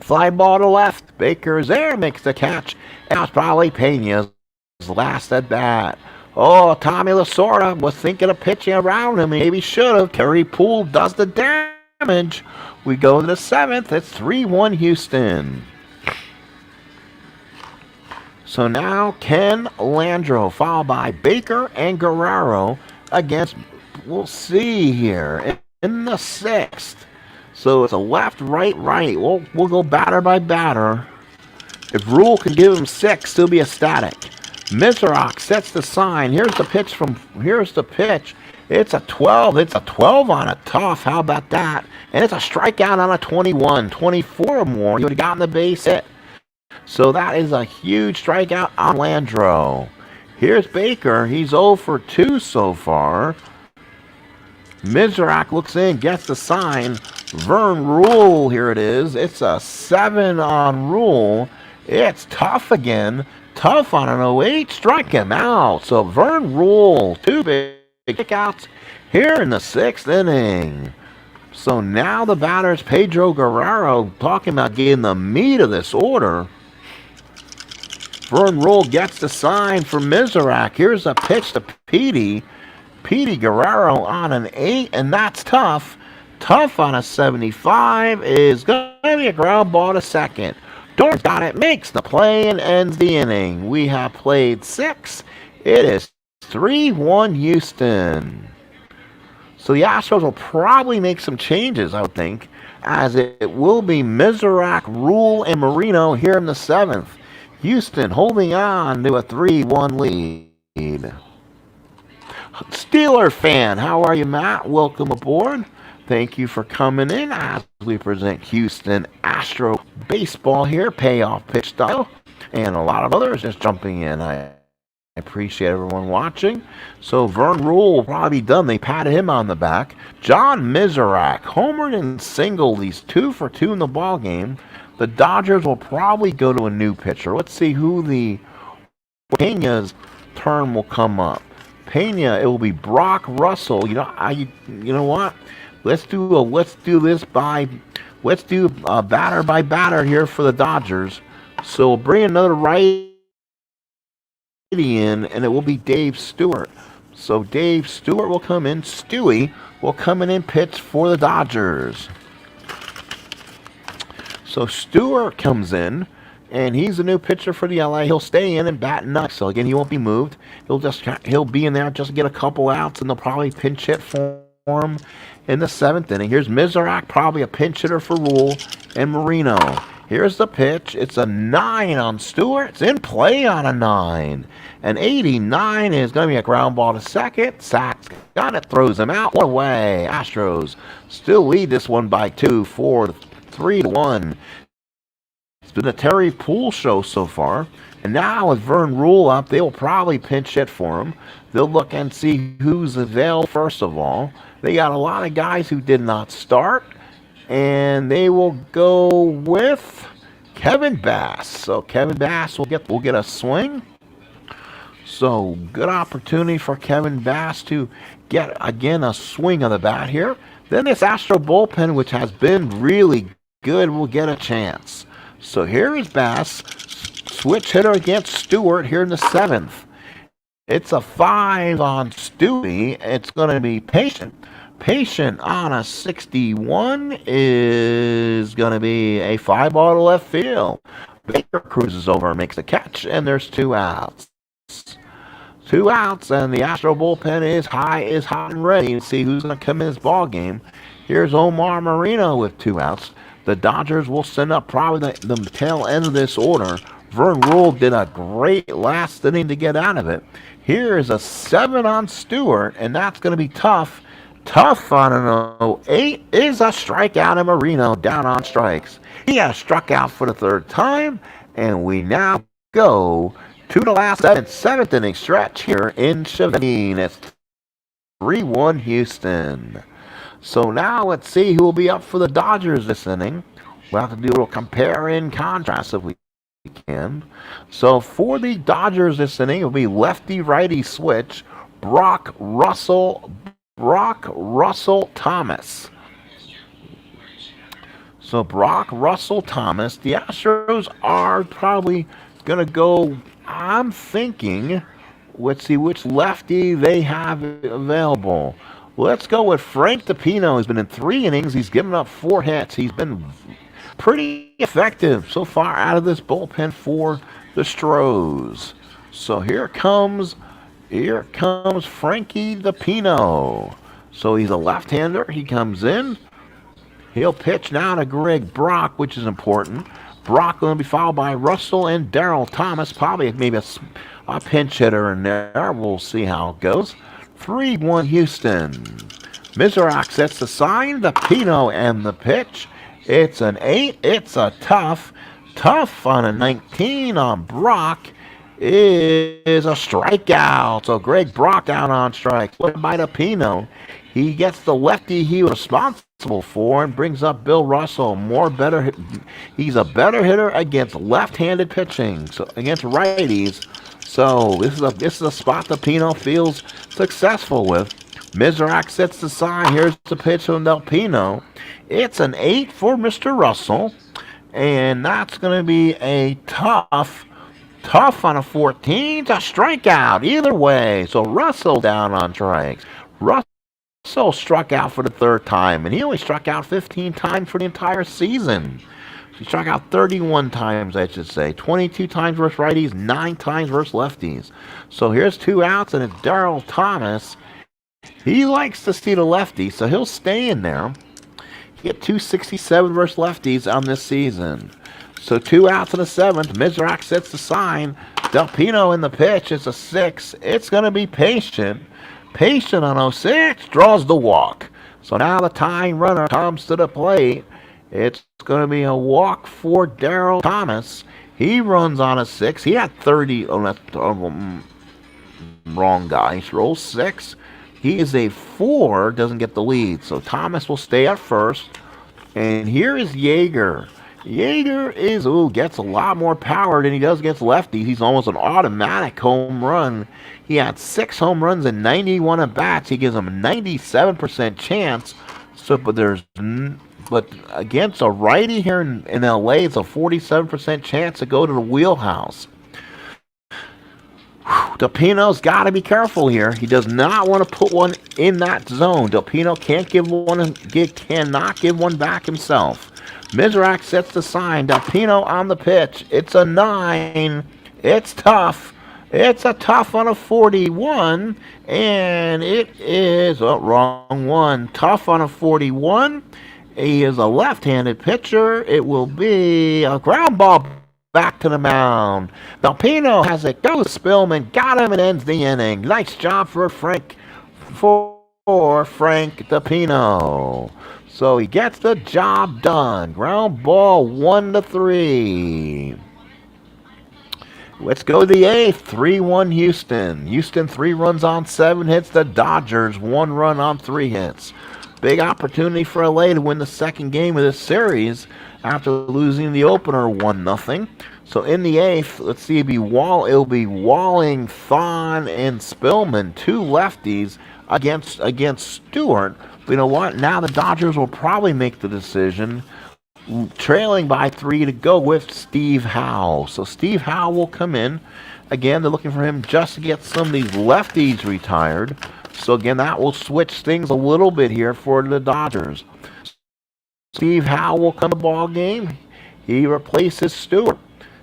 Fly ball to left. Baker's there, makes the catch. And it's probably Pena's last at bat. Oh, Tommy Lasorda was thinking of pitching around him. Maybe should have. Terry Poole does the damage. We go to the 7th. It's 3-1 Houston. So now Ken Landro, followed by Baker and Guerrero against, we'll see here, in the 6th. So it's a left, right, right. We'll go batter by batter. If Ruhle can give him 6, he'll be ecstatic. Mizrak sets the sign. Here's the pitch. It's a 12. It's a 12 on a tough. How about that? And it's a strikeout on a 21. 24 or more. You would have gotten the base hit. So that is a huge strikeout on Aleandro. Here's Baker. He's 0 for 2 so far. Mizrak looks in, gets the sign. Verne Ruhle, here it is. It's a 7 on Ruhle. It's tough again. Tough on an 08. Strike him out. So Verne Ruhle, 2 big kickouts here in the 6th inning. So now the batter's Pedro Guerrero, talking about getting the meat of this order. Verne Ruhle gets the sign for Mizrak. Here's a pitch to Petey. Petey Guerrero on an 8, and that's tough. Tough on a 75 is going to be a ground ball to second. Dorn's got it, makes the play, and ends the inning. We have played 6. It is 3-1 Houston. So the Astros will probably make some changes, I would think, as it will be Mizrak, Ruhle, and Marino here in the 7th. Houston holding on to a 3-1 lead. Steeler fan, how are you, Matt? Welcome aboard. Thank you for coming in as we present Houston Astro baseball here, payoff pitch style, and a lot of others just jumping in. I appreciate everyone watching. So Verne Ruhle will probably be done. They patted him on the back. John Mizrak, homered and singled. He's 2 for 2 in the ball game. The Dodgers will probably go to a new pitcher. Let's see who the Pena's turn will come up. Pena, it will be Brock Russell. You know what? Let's do batter by batter here for the Dodgers. So we'll bring another righty in, and it will be Dave Stewart. So Dave Stewart will come in. Stewie will come in and pitch for the Dodgers. So Stewart comes in, and he's a new pitcher for the LA. He'll stay in and bat ninth. So again, he won't be moved. He'll be in there just to get a couple outs, and they'll probably pinch hit for him in the 7th inning. Here's Mizrak, probably a pinch hitter for Ruhle, and Marino. Here's the pitch. It's a 9 on Stewart. It's in play on a 9. An 89 is going to be a ground ball to second. Sacks got it, throws him out. One away. Astros still lead this one by 2, 3-1. It's been a Terry Poole show so far. And now with Verne Ruhle up, they will probably pinch hit for him. They'll look and see who's available first of all. They got a lot of guys who did not start. And they will go with Kevin Bass. So Kevin Bass will get a swing. So good opportunity for Kevin Bass to get, again, a swing of the bat here. Then this Astro bullpen, which has been really good, will get a chance. So here is Bass, switch hitter against Stewart here in the 7th. It's a 5 on Stewie. It's going to be Patient. Patient on a 61 is going to be a 5 ball to left field. Baker cruises over, makes the catch, and there's 2 outs. 2 outs, and the Astro bullpen is hot and ready to see who's going to come in this ball game. Here's Omar Marino with 2 outs. The Dodgers will send up probably the tail end of this order. Verne Ruhle did a great last inning to get out of it. Here is a 7 on Stewart, and that's going to be tough. Tough on an 08 is a strikeout of Marino, down on strikes. He has struck out for the 3rd time, and we now go to the last 7th inning stretch here in Chavine. It's 3-1 Houston. So now let's see who will be up for the Dodgers this inning. We'll have to do a little compare and contrast if we can. So for the Dodgers this inning, it will be lefty-righty switch, Brock Russell Thomas. So Brock Russell Thomas. The Astros are probably going to go, I'm thinking, let's see which lefty they have available. Let's go with Frank Depino. He's been in 3 innings. He's given up 4 hits. He's been pretty effective so far out of this bullpen for the Astros. So here comes Frankie Depino. So he's a left-hander. He comes in. He'll pitch now to Greg Brock, which is important. Brock going to be followed by Russell and Darryl Thomas. Probably maybe a a pinch hitter in there. We'll see how it goes. 3-1 Houston. Mizrak sets the sign. Depino and the pitch. It's an 8. It's a tough on a 19 on Brock. Is a strikeout. So Greg Brock out on strike. What by Depino? He gets the lefty he was responsible for and brings up Bill Russell. He's a better hitter against left-handed pitching, so against righties. So this is a spot Depino feels successful with. Mizrak sets the sign. Here's the pitch from Depino. It's an 8 for Mr. Russell, and that's going to be a tough on a 14. It's a strikeout either way. So Russell down on strikes. Russell struck out for the 3rd time, and he only struck out 15 times for the entire season. He struck out 31 times, I should say. 22 times versus righties, 9 times versus lefties. So here's 2 outs, and it's Darryl Thomas. He likes to see the lefty, so he'll stay in there. He hit 267 versus lefties on this season. So 2 outs in the 7th. Mizrak sets the sign. Depino in the pitch. It's a 6. It's going to be patient. Patient on 06. Draws the walk. So now the tying runner comes to the plate. It's going to be a walk for Darryl Thomas. He runs on a 6. He had 30. Wrong guy. He rolls 6. He is a 4. Doesn't get the lead. So Thomas will stay at first. And here is Yeager. Yeager gets a lot more power than he does against lefties. He's almost an automatic home run. He had 6 home runs and 91 at bats. He gives him a 97% chance. So, but against a righty here in LA, it's a 47% chance to go to the wheelhouse. Depino's got to be careful here. He does not want to put one in that zone. Depino cannot give one back himself. Mizrak sets the sign. Depino on the pitch. It's a 9. It's tough. It's a tough on a 41. And it is a wrong one. Tough on a 41. He is a left-handed pitcher. It will be a ground ball back to the mound. Depino has it. Goes Spillman. Got him and ends the inning. Nice job for Frank Depino. So he gets the job done. Ground ball 1-3. Let's go to the 8th. 3-1 Houston. Houston 3 runs on 7 hits. The Dodgers 1 run on 3 hits. Big opportunity for LA to win the 2nd game of this series after losing the opener 1-0. So in the 8th, let's see, it'll be Walling, Thon, and Spillman, 2 lefties against Stewart. But you know what? Now the Dodgers will probably make the decision, trailing by 3 to go with Steve Howe. So Steve Howe will come in. Again, they're looking for him just to get some of these lefties retired. So again, that will switch things a little bit here for the Dodgers. Steve Howe will come to the ball game. He replaces Stewart.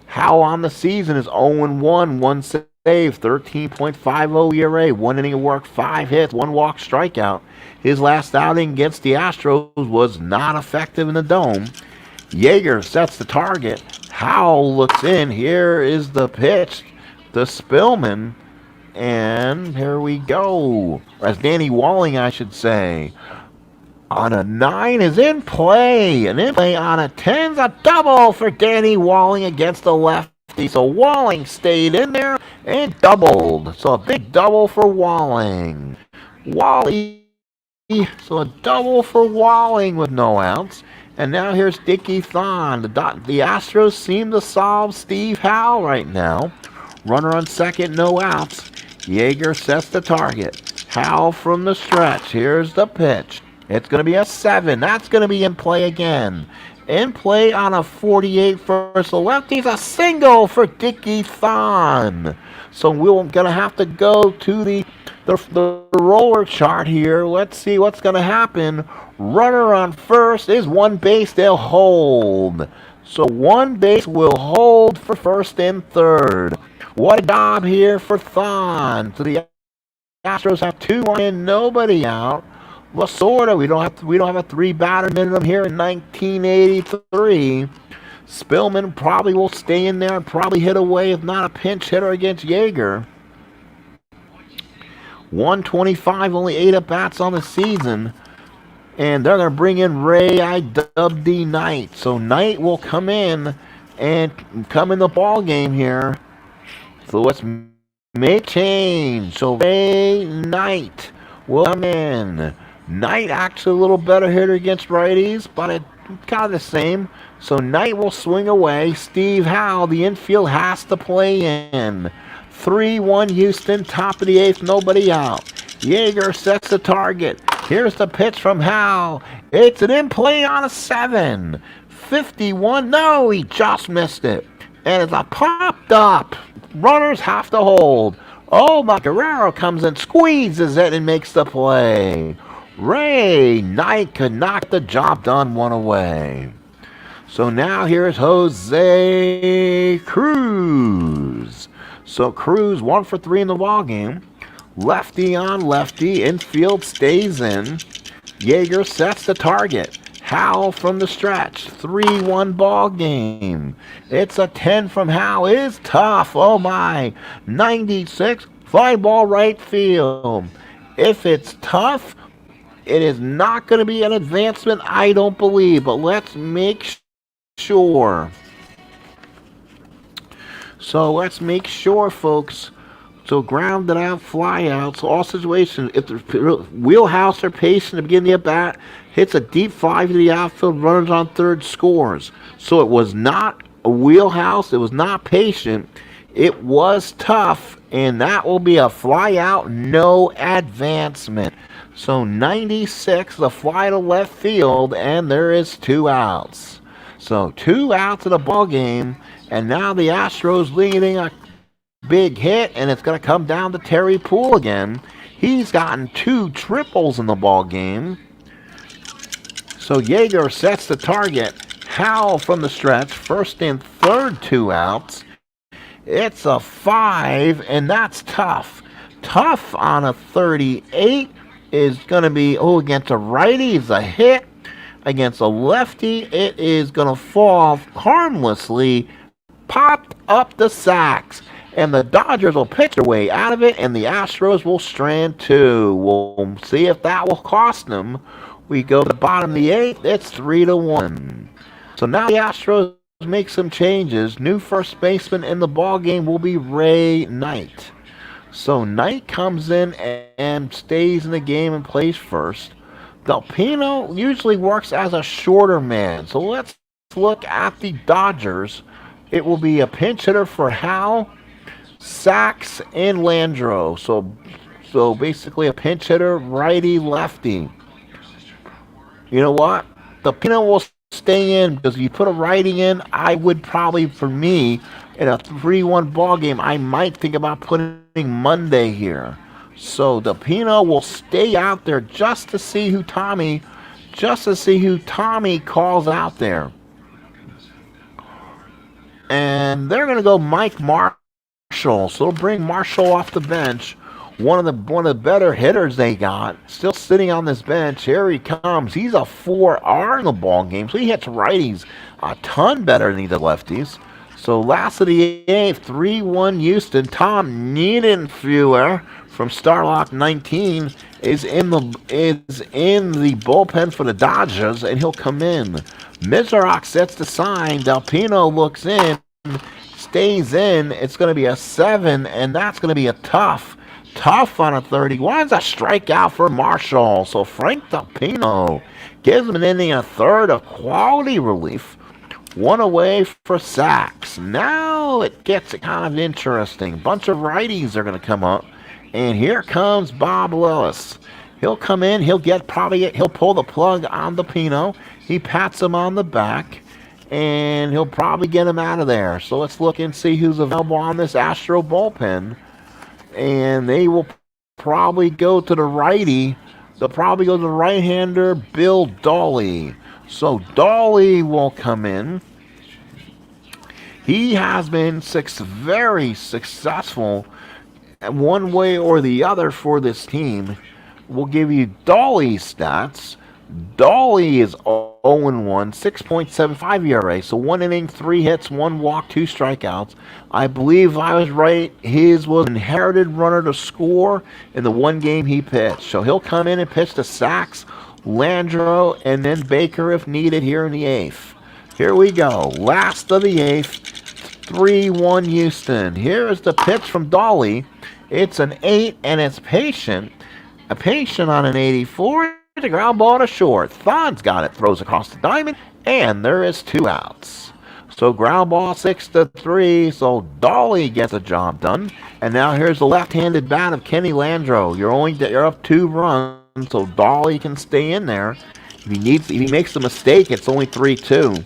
Howe on the season is 0-1, 1 save, 13.50 ERA, 1 inning of work, 5 hits, 1 walk, strikeout. His last outing against the Astros was not effective in the Dome. Yeager sets the target. Howe looks in. Here is the pitch to Spillman. And here we go. As Danny Walling, I should say. On a 9 is in play. And in play on a 10 is a double for Danny Walling against the lefty. So Walling stayed in there and doubled. So a big double for Walling. So a double for Walling with no outs. And now here's Dickie Thon. The Astros seem to solve Steve Howe right now. Runner on second, no outs. Yeager sets the target. Howe from the stretch. Here's the pitch. It's going to be a 7. That's going to be in play again. In play on a 48 versus the lefties. A single for Dickie Thon. So we're going to have to go to the roller chart here. Let's see what's going to happen. Runner on first is 1 base. They'll hold. So 1 base will hold for first and third. What a job here for Thon. So the Astros have 2 in, nobody out. Well, sort of. We don't have a 3-batter minimum here in 1983. Spillman probably will stay in there and probably hit away, if not a pinch hitter against Yeager. 125, only 8 at-bats on the season. And they're going to bring in Ray I.W.D. Knight. So Knight will come in and come in the ball game here. So let's make change. So Ray Knight will come in. Knight actually a little better hitter against righties, but it's kind of the same. So Knight will swing away. Steve Howe, the infield, has to play in. 3-1 Houston, top of the 8th, nobody out. Yeager sets the target. Here's the pitch from Howe. It's an in-play on a 7. 51, no, he just missed it. And it's a popped up. Runners have to hold. Oh, my, Guerrero comes and squeezes it and makes the play. Ray Knight could knock the job done, one away. So now here's Jose Cruz. So Cruz 1 for 3 in the ball game. Lefty on lefty. Infield stays in. Yeager sets the target. Howe from the stretch. 3-1 ball game. It's a 10 from Howe. Is tough. Oh my. 96. Fly ball right field. If it's tough, it is not going to be an advancement, I don't believe. But let's make sure. So let's make sure, folks. So grounded out, fly outs, all situations. If the wheelhouse are patient to begin the at-bat, hits a deep fly to the outfield, runners on third, scores. So it was not a wheelhouse. It was not patient. It was tough, and that will be a fly out, no advancement. So 96, the fly to left field, and there is 2 outs. So 2 outs in the ball game, and now the Astros leading a big hit, and it's going to come down to Terry Poole again. He's gotten 2 triples in the ball game. So Yeager sets the target. Howe from the stretch, first and third, 2 outs. It's a 5, and that's tough. Tough on a 38 is going to be, against a righty is a hit. Against a lefty, it is going to fall harmlessly. Popped up the sacks. And the Dodgers will pitch their way out of it, and the Astros will strand 2. We'll see if that will cost them. We go to the bottom of the 8th. It's 3-1. So now the Astros make some changes. New first baseman in the ball game will be Ray Knight. So Knight comes in and stays in the game and plays first. Depino usually works as a shorter man. So let's look at the Dodgers. It will be a pinch hitter for Howe, Sachs, and Landro. So basically a pinch hitter, righty, lefty. You know what? Depino will stay in because if you put a righty in, I would probably, for me, in a 3-1 ball game, I might think about putting Monday here. So Depino will stay out there just to see who Tommy calls out there. And they're going to go Mike Marshall. So they'll bring Marshall off the bench. One of the better hitters they got. Still sitting on this bench. Here he comes. He's a 4R in the ball game. So he hits righties a ton better than he did lefties. So last of the 8th, 3-1 Houston. Tom Niedenfuer from Starlock 19 is in the bullpen for the Dodgers, and he'll come in. Mizarok sets the sign. Depino looks in, stays in. It's going to be a 7, and that's going to be a tough on a 31. It's a strikeout for Marshall. So Frank Depino gives him an inning and a third of quality relief. 1 away for Sachs. Now it gets kind of interesting. Bunch of righties are going to come up. And here comes Bob Lillis. He'll come in. He'll pull the plug on Depino. He pats him on the back. And he'll probably get him out of there. So let's look and see who's available on this Astro bullpen. And they will probably go to the righty. They'll probably go to the right-hander, Bill Dawley. So Dawley will come in. He has been very successful one way or the other for this team. We'll give you Dawley's stats. Dolly is 0-1, 6.75 ERA. So 1 inning, 3 hits, 1 walk, 2 strikeouts. I believe I was right. His was inherited runner to score in the 1 game he pitched. So he'll come in and pitch to Sachs, Landro, and then Baker if needed here in the 8th. Here we go. Last of the 8th. 3-1 Houston. Here is the pitch from Dolly. It's an 8 and it's patient. A patient on an 84. The ground ball to short. Thon's got it. Throws across the diamond. And there is 2 outs. So ground ball 6-3. So Dolly gets the job done. And now here's the left-handed bat of Kenny Landro. You're up 2 runs. So Dolly can stay in there. If he makes a mistake, it's only 3-2.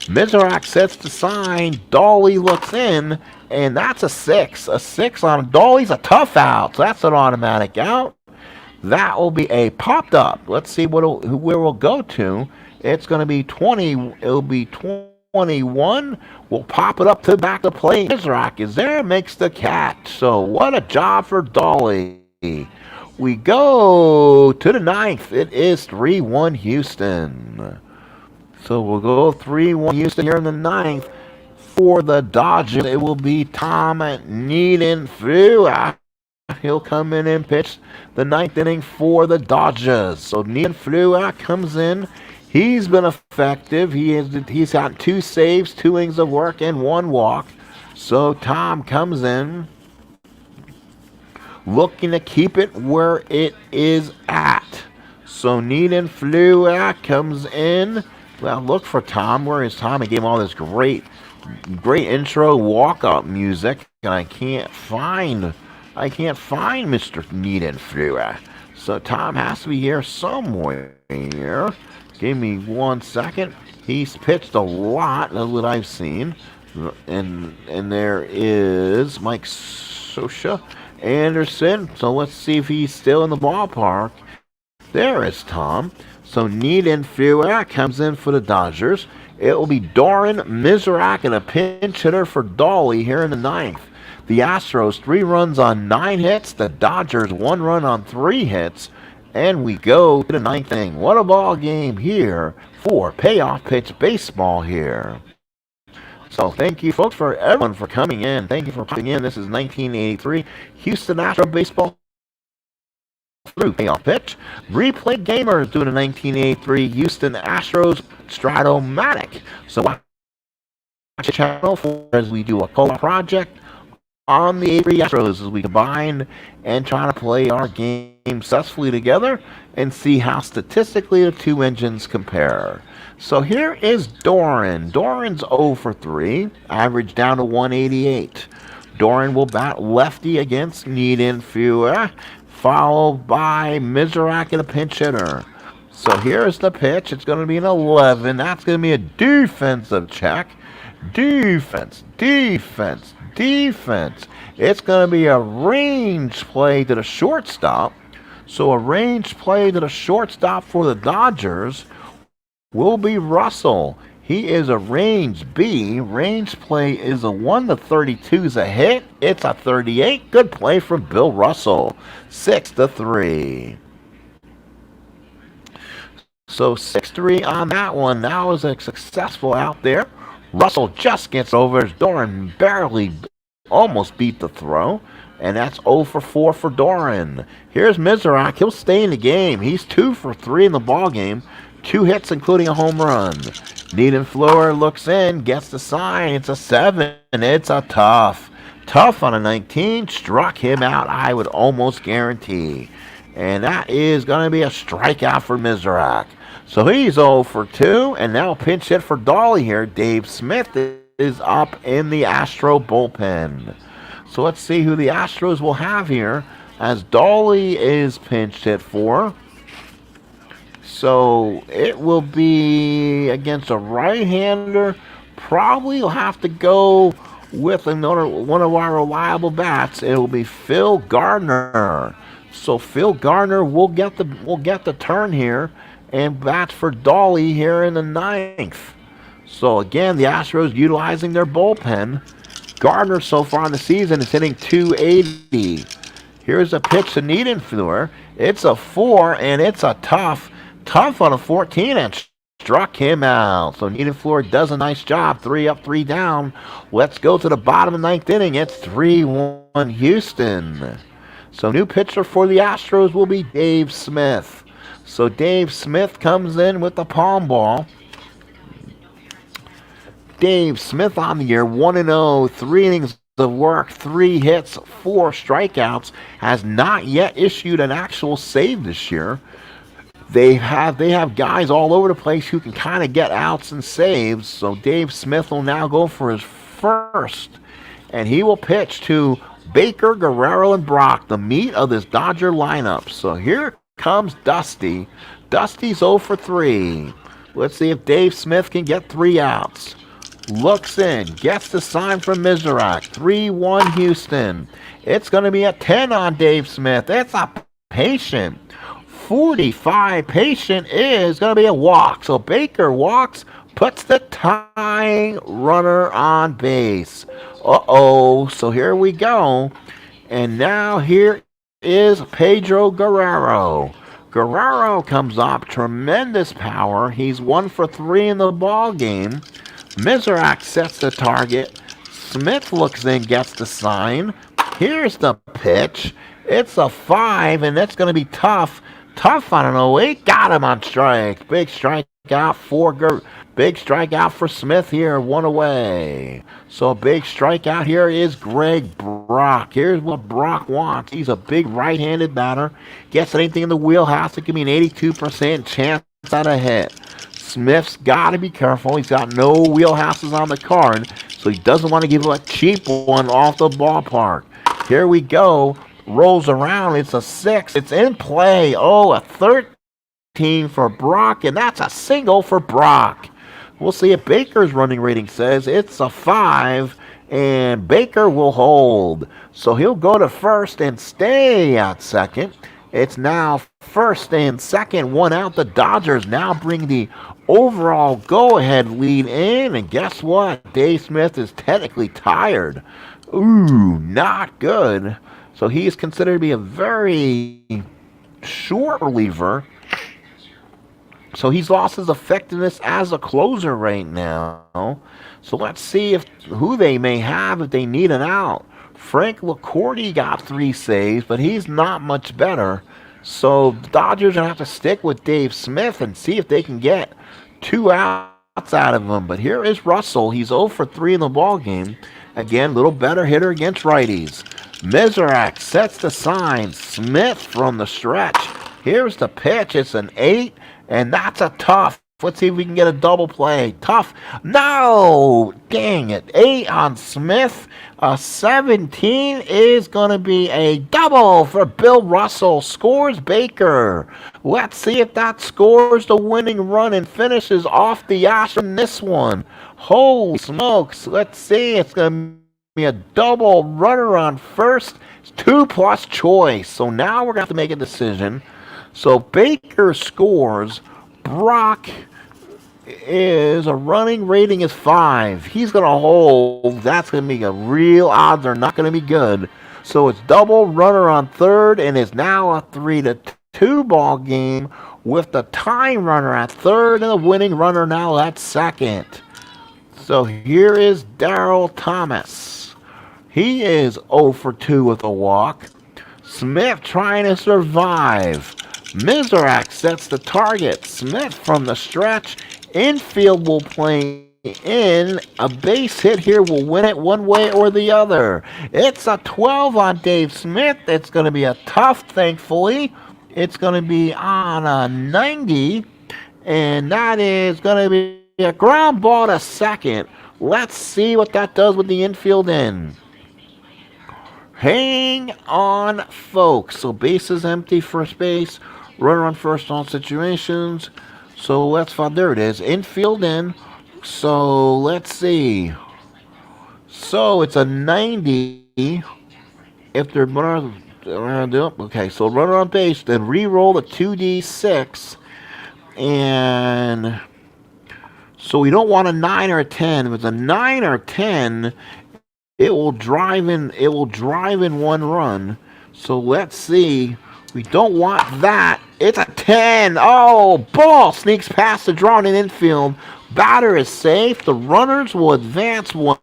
Mizrak sets the sign. Dolly looks in. And that's a 6. A 6 on Dolly's a tough out. So that's an automatic out. That will be a popped up. Let's see where we'll go to. It's going to be 20. It'll be 21. We'll pop it up to back to play. Mizrak is there, makes the catch. So what a job for Dolly. We go to the 9th. It is 3-1 Houston. So we'll go 3-1 Houston here in the 9th. For the Dodgers, it will be Tom Niedenfleur. He'll come in and pitch the 9th inning for the Dodgers. So Niedenfleur comes in. He's been effective. He's got 2 saves, 2 innings of work, and 1 walk. So Tom comes in, looking to keep it where it is at. So Niedenfleur comes in. Well, look for Tom. Where is Tom? He gave him all this great intro walk-up music, and I can't find Mr. Niedenfleur. So Tom has to be here somewhere. Give me 1 second. He's pitched a lot, that's what I've seen. And there is Mike Sosha Anderson. So let's see if he's still in the ballpark. There is Tom. So Niedenfleur comes in for the Dodgers. It will be Doran, Mizrak, and a pinch hitter for Dolly here in the 9th. The Astros 3 runs on 9 hits. The Dodgers 1 run on 3 hits. And we go to the 9th inning. What a ball game here for payoff pitch baseball here. So thank you, folks, for everyone for coming in. Thank you for coming in. This is 1983 Houston Astros baseball through payoff pitch. Replay Gamers doing a 1983 Houston Astros Stratomatic. So watch the channel as we do a co-op project on the 83 Astros as we combine and try to play our game successfully together and see how statistically the 2 engines compare. So here is Doran. Doran's 0 for 3, average down to 188. Doran will bat lefty against Niedenfleur, followed by Mizrak and a pinch hitter. So here's the pitch. It's going to be an 11. That's going to be a defensive check. Defense. It's going to be a range play to the shortstop. So a range play to the shortstop for the Dodgers will be Russell. He is a range B. Range play is a 1-32 is a hit. It's a 38. Good play from Bill Russell. 6-3. So 6-3 on that one. That was a successful out there. Russell just gets over. Doran barely almost beat the throw. And that's 0 for 4 for Doran. Here's Mizrak. He'll stay in the game. He's 2 for 3 in the ball game. 2 hits, including a home run. Niedenfleur looks in, gets the sign. It's a 7. It's a tough. Tough on a 19. Struck him out, I would almost guarantee. And that is going to be a strikeout for Mizrak. So he's 0 for 2. And now pinch hit for Dolly here. Dave Smith is up in the Astro bullpen. So let's see who the Astros will have here as Dolly is pinch hit for. So it will be against a right-hander. Probably will have to go with one of our reliable bats. It will be Phil Gardner. So Phil Gardner will get the turn here and bats for Dolly here in the 9th. So again, the Astros utilizing their bullpen. Gardner so far in the season is hitting .280. Here's a pitch to Niedenfleur. It's a 4 and it's a tough. Tough on a 14 and struck him out. So Niedenfloor does a nice job. 3 up, 3 down. Let's go to the bottom of the 9th inning. It's 3-1 Houston. So new pitcher for the Astros will be Dave Smith. So Dave Smith comes in with the palm ball. Dave Smith on the year, 1-0, 3 innings of work, 3 hits, 4 strikeouts. Has not yet issued an actual save this year. They have guys all over the place who can kind of get outs and saves. So Dave Smith will now go for his first. And he will pitch to Baker, Guerrero, and Brock, the meat of this Dodger lineup. So here comes Dusty. Dusty's 0 for 3. Let's see if Dave Smith can get 3 outs. Looks in, gets the sign from Mizrak. 3-1 Houston. It's going to be a 10 on Dave Smith. It's a patient. 45 patient is going to be a walk. So Baker walks, puts the tying runner on base. Uh-oh. So here we go. And now here is Pedro Guerrero. Guerrero comes up. Tremendous power. He's 1 for 3 in the ball game. Mizrak sets the target. Smith looks in, gets the sign. Here's the pitch. It's a 5, and that's going to be tough. Tough on an 08. Got him on strike. Big strikeout for Smith here. 1 away. So a big strikeout here is Greg Brock. Here's what Brock wants. He's a big right-handed batter. Gets anything in the wheelhouse. It can be an 82% chance at a hit. Smith's got to be careful. He's got no wheelhouses on the card, so he doesn't want to give a cheap one off the ballpark. Here we go. Rolls around. It's a 6. It's in play. Oh, a 13 for Brock, and that's a single for Brock. We'll see if Baker's running rating says it's a 5, and Baker will hold. So he'll go to first and stay at second. It's now first and second, 1 out. The Dodgers now bring the overall go-ahead lead in. And guess what? Dave Smith is technically tired. Ooh, not good. So he is considered to be a very short reliever. So he's lost his effectiveness as a closer right now. So let's see who they may have if they need an out. Frank LaCourte got 3 saves, but he's not much better. So the Dodgers are going to have to stick with Dave Smith and see if they can get 2 outs out of him. But here is Russell. He's 0 for 3 in the ballgame. Again, little better hitter against righties. Mizrak sets the sign. Smith from the stretch. Here's the pitch. It's an 8, and that's a tough. Let's see if we can get a double play. Tough. No! Dang it. 8 on Smith. A 17 is going to be a double for Bill Russell. Scores Baker. Let's see if that scores the winning run and finishes off the Astros in this one. Holy smokes. Let's see. It's going to be a double runner on first. It's 2+ choice. So now we're going to have to make a decision. So Baker scores. Brock is a running rating is 5. He's going to hold. That's going to be a real odds are not going to be good. So it's double runner on third, and it's now a 3-2 ball game with the tying runner at third and the winning runner now at second. So here is Darryl Thomas. He is 0 for 2 with a walk. Smith trying to survive. Mizrak sets the target. Smith from the stretch. Infield will play in. A base hit here will win it one way or the other. It's a 12 on Dave Smith. It's going to be a tough, thankfully. It's going to be on a 90. And that is going to be a ground ball to second. Let's see what that does with the infield in. Hang on, folks. So base is empty, first base. Runner on first, all situations. So let's find, there it is, infield in. So let's see. So it's a 90. If they're okay, so runner on base, then re-roll the 2d6. And so we don't want a 9 or a 10. If it's a 9 or 10, it will drive in 1 run. So let's see. We don't want that. It's a 10. Oh, ball sneaks past the drawn in infield. Batter is safe. The runners will advance one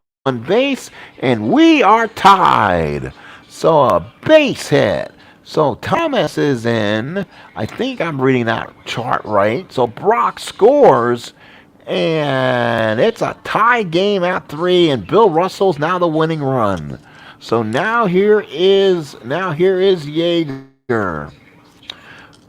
base, and we are tied. So a base hit. So Thomas is in. I think I'm reading that chart right. So Brock scores, and it's a tie game at 3, and Bill Russell's now the winning run. So now here is Yeager.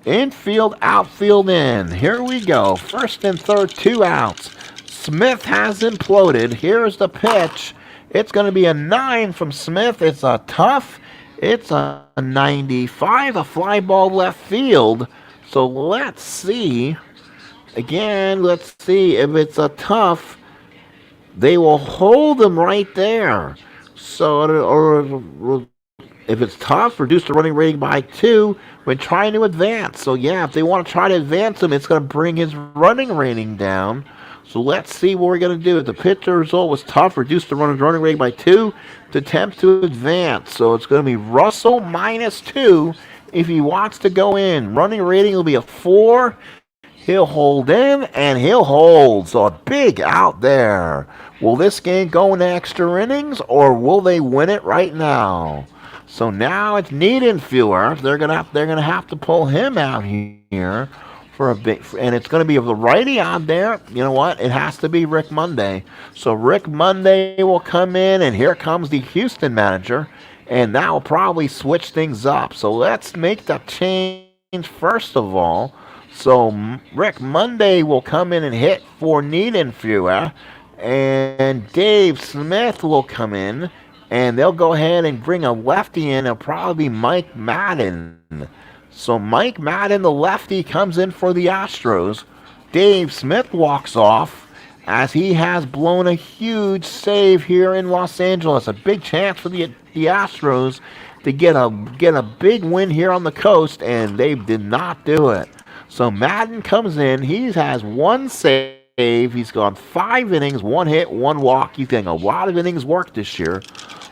Infield, outfield in. Here we go. First and third, 2 outs. Smith has imploded. Here's the pitch. It's going to be a 9 from Smith. It's a tough. It's a 95, a fly ball left field. So let's see. Again, let's see if it's a tough. They will hold them right there. So, or if it's tough, reduce the running rating by 2 when trying to advance. So yeah, if they want to try to advance him, it's going to bring his running rating down. So let's see what we're going to do. If the pitcher result was tough, reduce the running rating by 2 to attempt to advance. So it's going to be Russell -2 if he wants to go in. Running rating will be a 4. He'll hold in, and he'll hold. So a big out there. Will this game go into extra innings, or will they win it right now? So now it's need infielder. They're gonna have to pull him out here for a big, and it's gonna be a righty on there. You know what? It has to be Rick Monday. So Rick Monday will come in, and here comes the Houston manager, and that will probably switch things up. So let's make the change first of all. So Rick Monday will come in and hit for need infielder, and Dave Smith will come in. And they'll go ahead and bring a lefty in. It'll probably be Mike Madden. So Mike Madden, the lefty, comes in for the Astros. Dave Smith walks off as he has blown a huge save here in Los Angeles. A big chance for the Astros to get a big win here on the coast, and they did not do it. So Madden comes in. He has 1 save. He's gone 5 innings, 1 hit, 1 walk. He's getting a lot of innings work this year.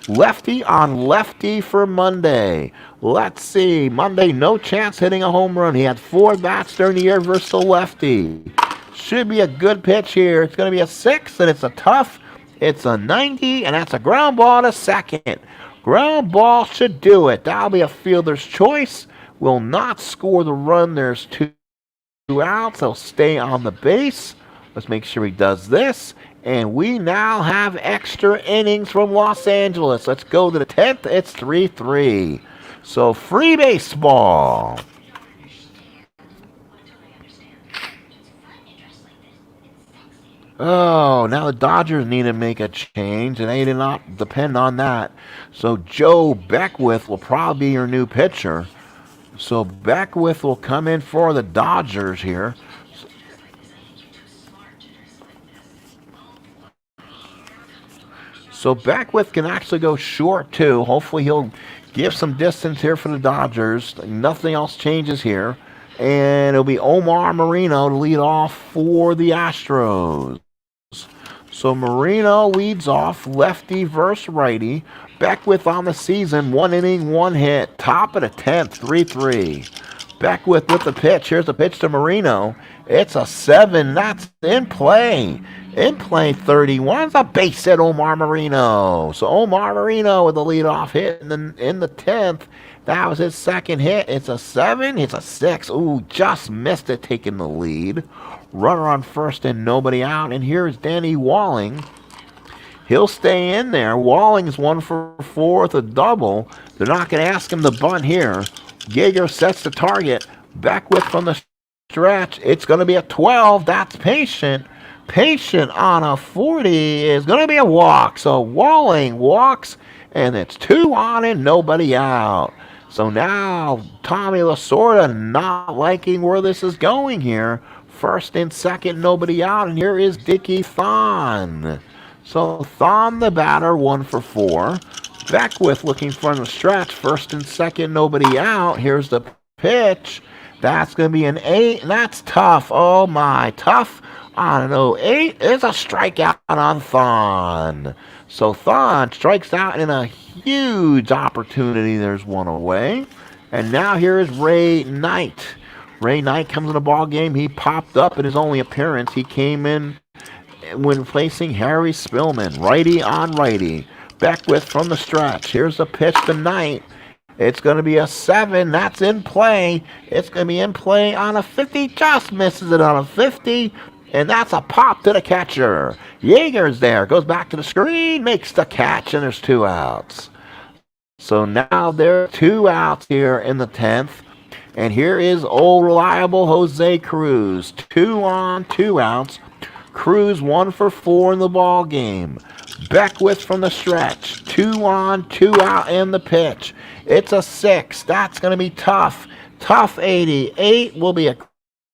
Lefty on lefty for Monday. Let's see. Monday, no chance hitting a home run. He had 4 bats during the year versus the lefty. Should be a good pitch here. It's going to be a 6, and it's a tough. It's a 90, and that's a ground ball to second. Ground ball should do it. That'll be a fielder's choice. Will not score the run. There's 2 outs. He'll stay on the base. Let's make sure he does this. And we now have extra innings from Los Angeles. Let's go to the 10th. It's 3-3. So free baseball. Oh, now the Dodgers need to make a change, and they did not depend on that. So Joe Beckwith will probably be your new pitcher. So Beckwith will come in for the Dodgers here. So Beckwith can actually go short too. Hopefully he'll give some distance here for the Dodgers. Nothing else changes here. And it'll be Omar Marino to lead off for the Astros. So Marino leads off, lefty versus righty. Beckwith on the season, 1 inning, 1 hit. Top of the 10th, 3-3. Beckwith with the pitch. Here's the pitch to Marino. It's a 7. That's in play. In play 31. It's a base hit, Omar Marino. So Omar Marino with the leadoff hit in the 10th. That was his second hit. It's a 7. It's a 6. Ooh, just missed it, taking the lead. Runner on first and nobody out. And here's Danny Walling. He'll stay in there. Walling's 1 for 4 with a double. They're not going to ask him to bunt here. Yeager sets the target. Beckwith from the stretch. It's going to be a 12. That's patient. Patient on a 40 is going to be a walk. So Walling walks, and it's 2 on and nobody out. So now Tommy Lasorda not liking where this is going here. First and second, nobody out, and here is Dickie Thon. So Thon the batter, 1 for 4. Beckwith looking for the stretch. First and second, nobody out. Here's the pitch. That's going to be an 8, and that's tough. Oh my, tough on an 08 is a strikeout on Thon. So Thon strikes out in a huge opportunity. There's 1 away. And now here is Ray Knight. Ray Knight comes in the ball game. He popped up in his only appearance. He came in when facing Harry Spillman. Righty on righty. Beckwith from the stretch. Here's the pitch to Knight. It's going to be a 7. That's in play. It's going to be in play on a 50. Just misses it on a 50. And that's a pop to the catcher. Yeager's there. Goes back to the screen. Makes the catch. And there's 2 outs. So now there are 2 outs here in the 10th. And here is old reliable Jose Cruz. 2 on, 2 outs. Cruz 1 for 4 in the ball game. Beckwith from the stretch. 2 on, 2 out in the pitch. It's a 6. That's going to be tough. Tough 80. 8 will be a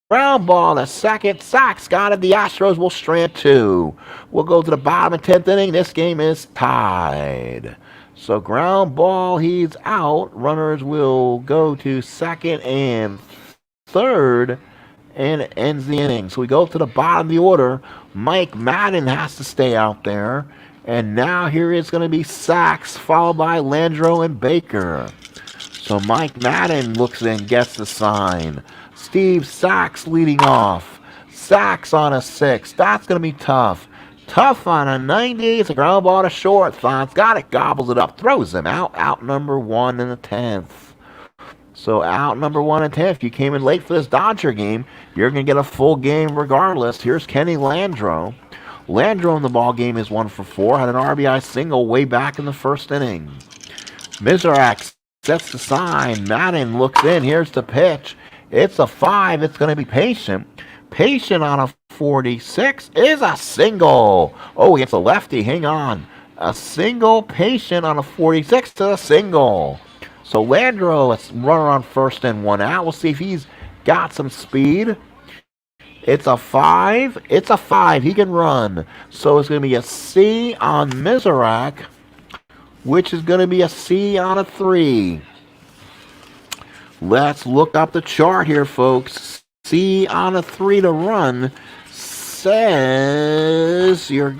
ground ball. The second. Sachs got it. The Astros will strand 2. We'll go to the bottom of 10th inning. This game is tied. So ground ball, he's out. Runners will go to second and third. And it ends the inning. So we go to the bottom of the order. Mike Madden has to stay out there. And now here is going to be Sachs, followed by Landro and Baker. So Mike Madden looks in, gets the sign. Steve Sachs leading off. Sachs on a 6. That's going to be tough. Tough on a 90. It's a ground ball to short. Fonz got it, gobbles it up, throws him out. Out number 1 in the 10th. So out number 1 in 10th. If you came in late for this Dodger game, you're going to get a full game regardless. Here's Kenny Landro. Landro in the ball game is 1 for 4. Had an RBI single way back in the first inning. Mizrak sets the sign. Madden looks in. Here's the pitch. It's a 5. It's going to be Patient. Patient on a 46 is a single. Oh, it's a lefty. Hang on. A single. Patient on a 46 to a single. So Landro, it's runner on first and 1 out. We'll see if he's got some speed. It's a 5. It's a 5. He can run. So it's going to be a C on Mizrak, which is going to be a C on a 3. Let's look up the chart here, folks. C on a 3 to run says you're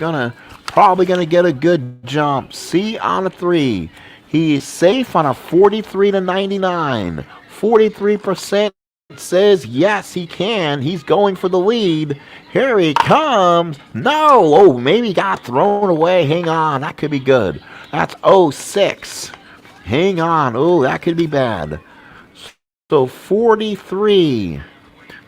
probably going to get a good jump. C on a 3. He's safe on a 43 to 99. 43%. It says yes, he can. He's going for the lead. Here he comes. No. Oh, maybe got thrown away. Hang on. That could be good. That's 06. Hang on. Oh, that could be bad. So 43.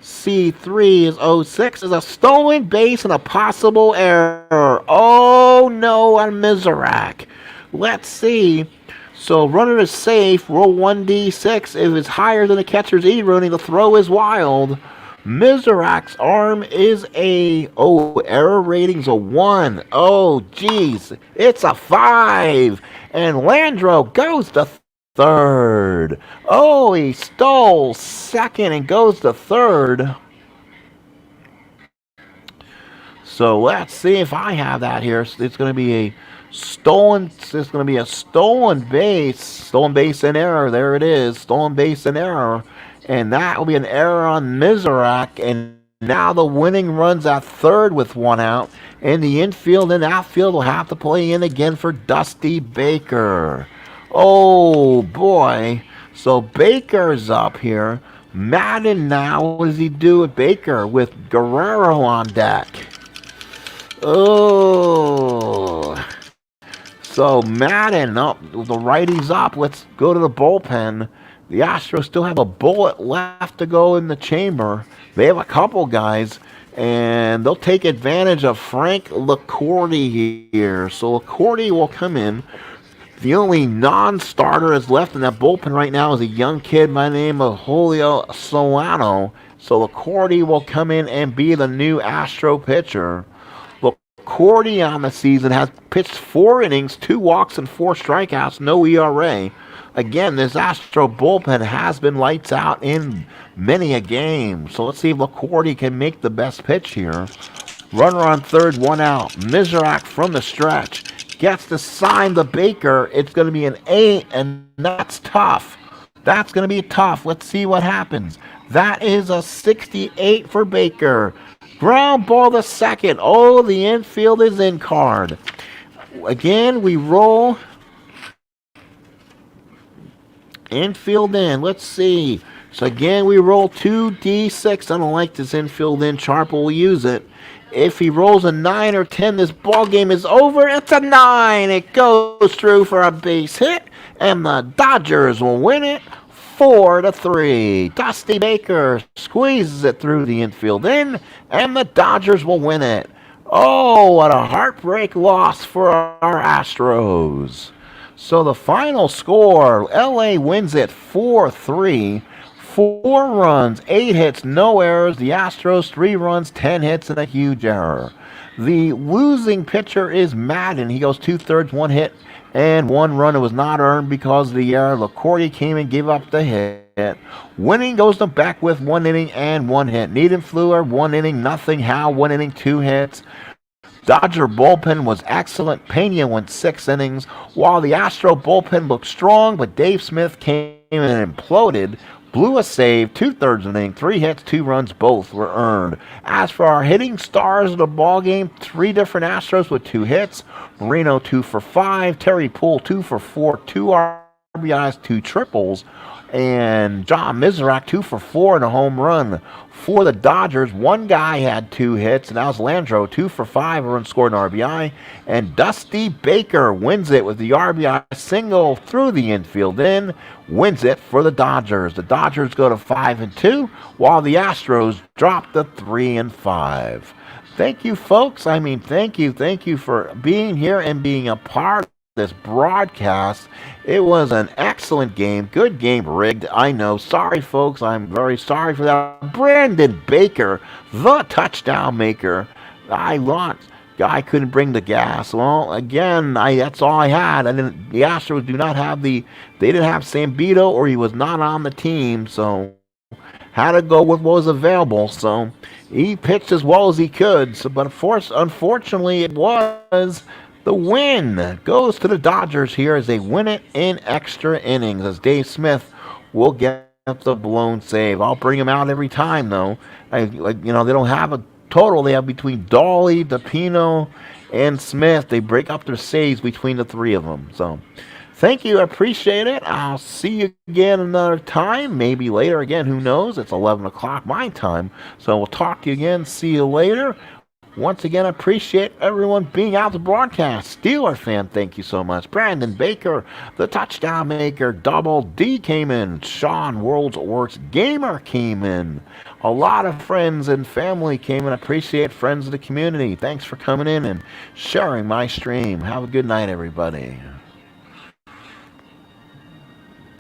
C3 is 06. Is a stolen base and a possible error. Oh, no, on Mizrak. Let's see. So runner is safe. Roll 1d6. If it's higher than the catcher's E rating, the throw is wild. Mizrak's arm is error rating's a 1. Oh, geez. It's a 5. And Landro goes to third. Oh, he stole second and goes to third. So let's see if I have that here. It's going to be a stolen base and error. There it is, stolen base and error, and that will be an error on Mizrak. And now the winning runs at third with 1 out, and the infield and outfield will have to play in again for Dusty Baker. Oh boy! So Baker's up here. Madden now, what does he do with Baker with Guerrero on deck? Oh. So Madden up, the righty's up. Let's go to the bullpen. The Astros still have a bullet left to go in the chamber. They have a couple guys, and they'll take advantage of Frank LaCourte here. So LaCourte will come in. The only non-starter is left in that bullpen right now is a young kid by the name of Julio Solano. So LaCourte will come in and be the new Astro pitcher. LaCourte on the season has pitched 4 innings, 2 walks, and 4 strikeouts, no ERA. Again, this Astro bullpen has been lights out in many a game. So let's see if LaCourte can make the best pitch here. Runner on third, 1 out. Mizrak from the stretch gets to sign the Baker. It's going to be an 8, and that's tough. That's going to be tough. Let's see what happens. That is a 68 for Baker. Ground ball to second. Oh, the infield is in card. Again, we roll. Infield in. Let's see. So again, we roll 2d6. I don't like this infield in. Sharp will use it. If he rolls a 9 or 10, this ball game is over. It's a 9. It goes through for a base hit, and the Dodgers will win it 4-3. Dusty Baker squeezes it through the infield in, and the Dodgers will win it. Oh, what a heartbreak loss for our Astros. So the final score, LA wins it 4-3. 4 runs, 8 hits, no errors. The Astros 3 runs, 10 hits, and a huge error. The losing pitcher is Madden. He goes 2/3, 1 hit, and 1 run. It was not earned because of the error. LaCourtier came and gave up the hit. Winning goes to Beck with 1 inning and 1 hit. Niedenfluer, 1 inning, nothing. Howe, 1 inning, 2 hits. Dodger bullpen was excellent. Pena went 6 innings, while the Astro bullpen looked strong, but Dave Smith came in and imploded. Blew a save, 2/3 inning, 3 hits, 2 runs, both were earned. As for our hitting stars of the ballgame, 3 different Astros with 2 hits. Moreno 2 for 5, Terry Poole 2 for 4, 2 RBIs, 2 triples, and John Miserak 2 for 4 and a home run. For the Dodgers, 1 guy had 2 hits, and that was Aleandro 2 for 5, a run scored an RBI, and Dusty Baker wins it with the RBI single through the infield in, wins it for the Dodgers. The Dodgers go to 5-2, while the Astros drop to 3-5. Thank you, folks. Thank you for being here and being a part of this broadcast. It was an excellent game. Good game, rigged. I know. Sorry, folks. I'm very sorry for that. Brandon Baker, the touchdown maker. I couldn't bring the gas. Well, again, that's all I had. The Astros they didn't have Sambito, or he was not on the team, so had to go with what was available. So he pitched as well as he could. But unfortunately, it was the win goes to the Dodgers here as they win it in extra innings, as Dave Smith will get the blown save. I'll bring him out every time, though. They don't have a total. They have between Dolly, Depino, and Smith. They break up their saves between the 3 of them. So thank you. I appreciate it. I'll see you again another time. Maybe later again. Who knows? It's 11 o'clock my time. So we'll talk to you again. See you later. Once again, I appreciate everyone being out to broadcast. Steeler fan, thank you so much. Brandon Baker, the touchdown maker. Double D came in. Sean, World's Worst Gamer, came in. A lot of friends and family came in. I appreciate friends of the community. Thanks for coming in and sharing my stream. Have a good night, everybody.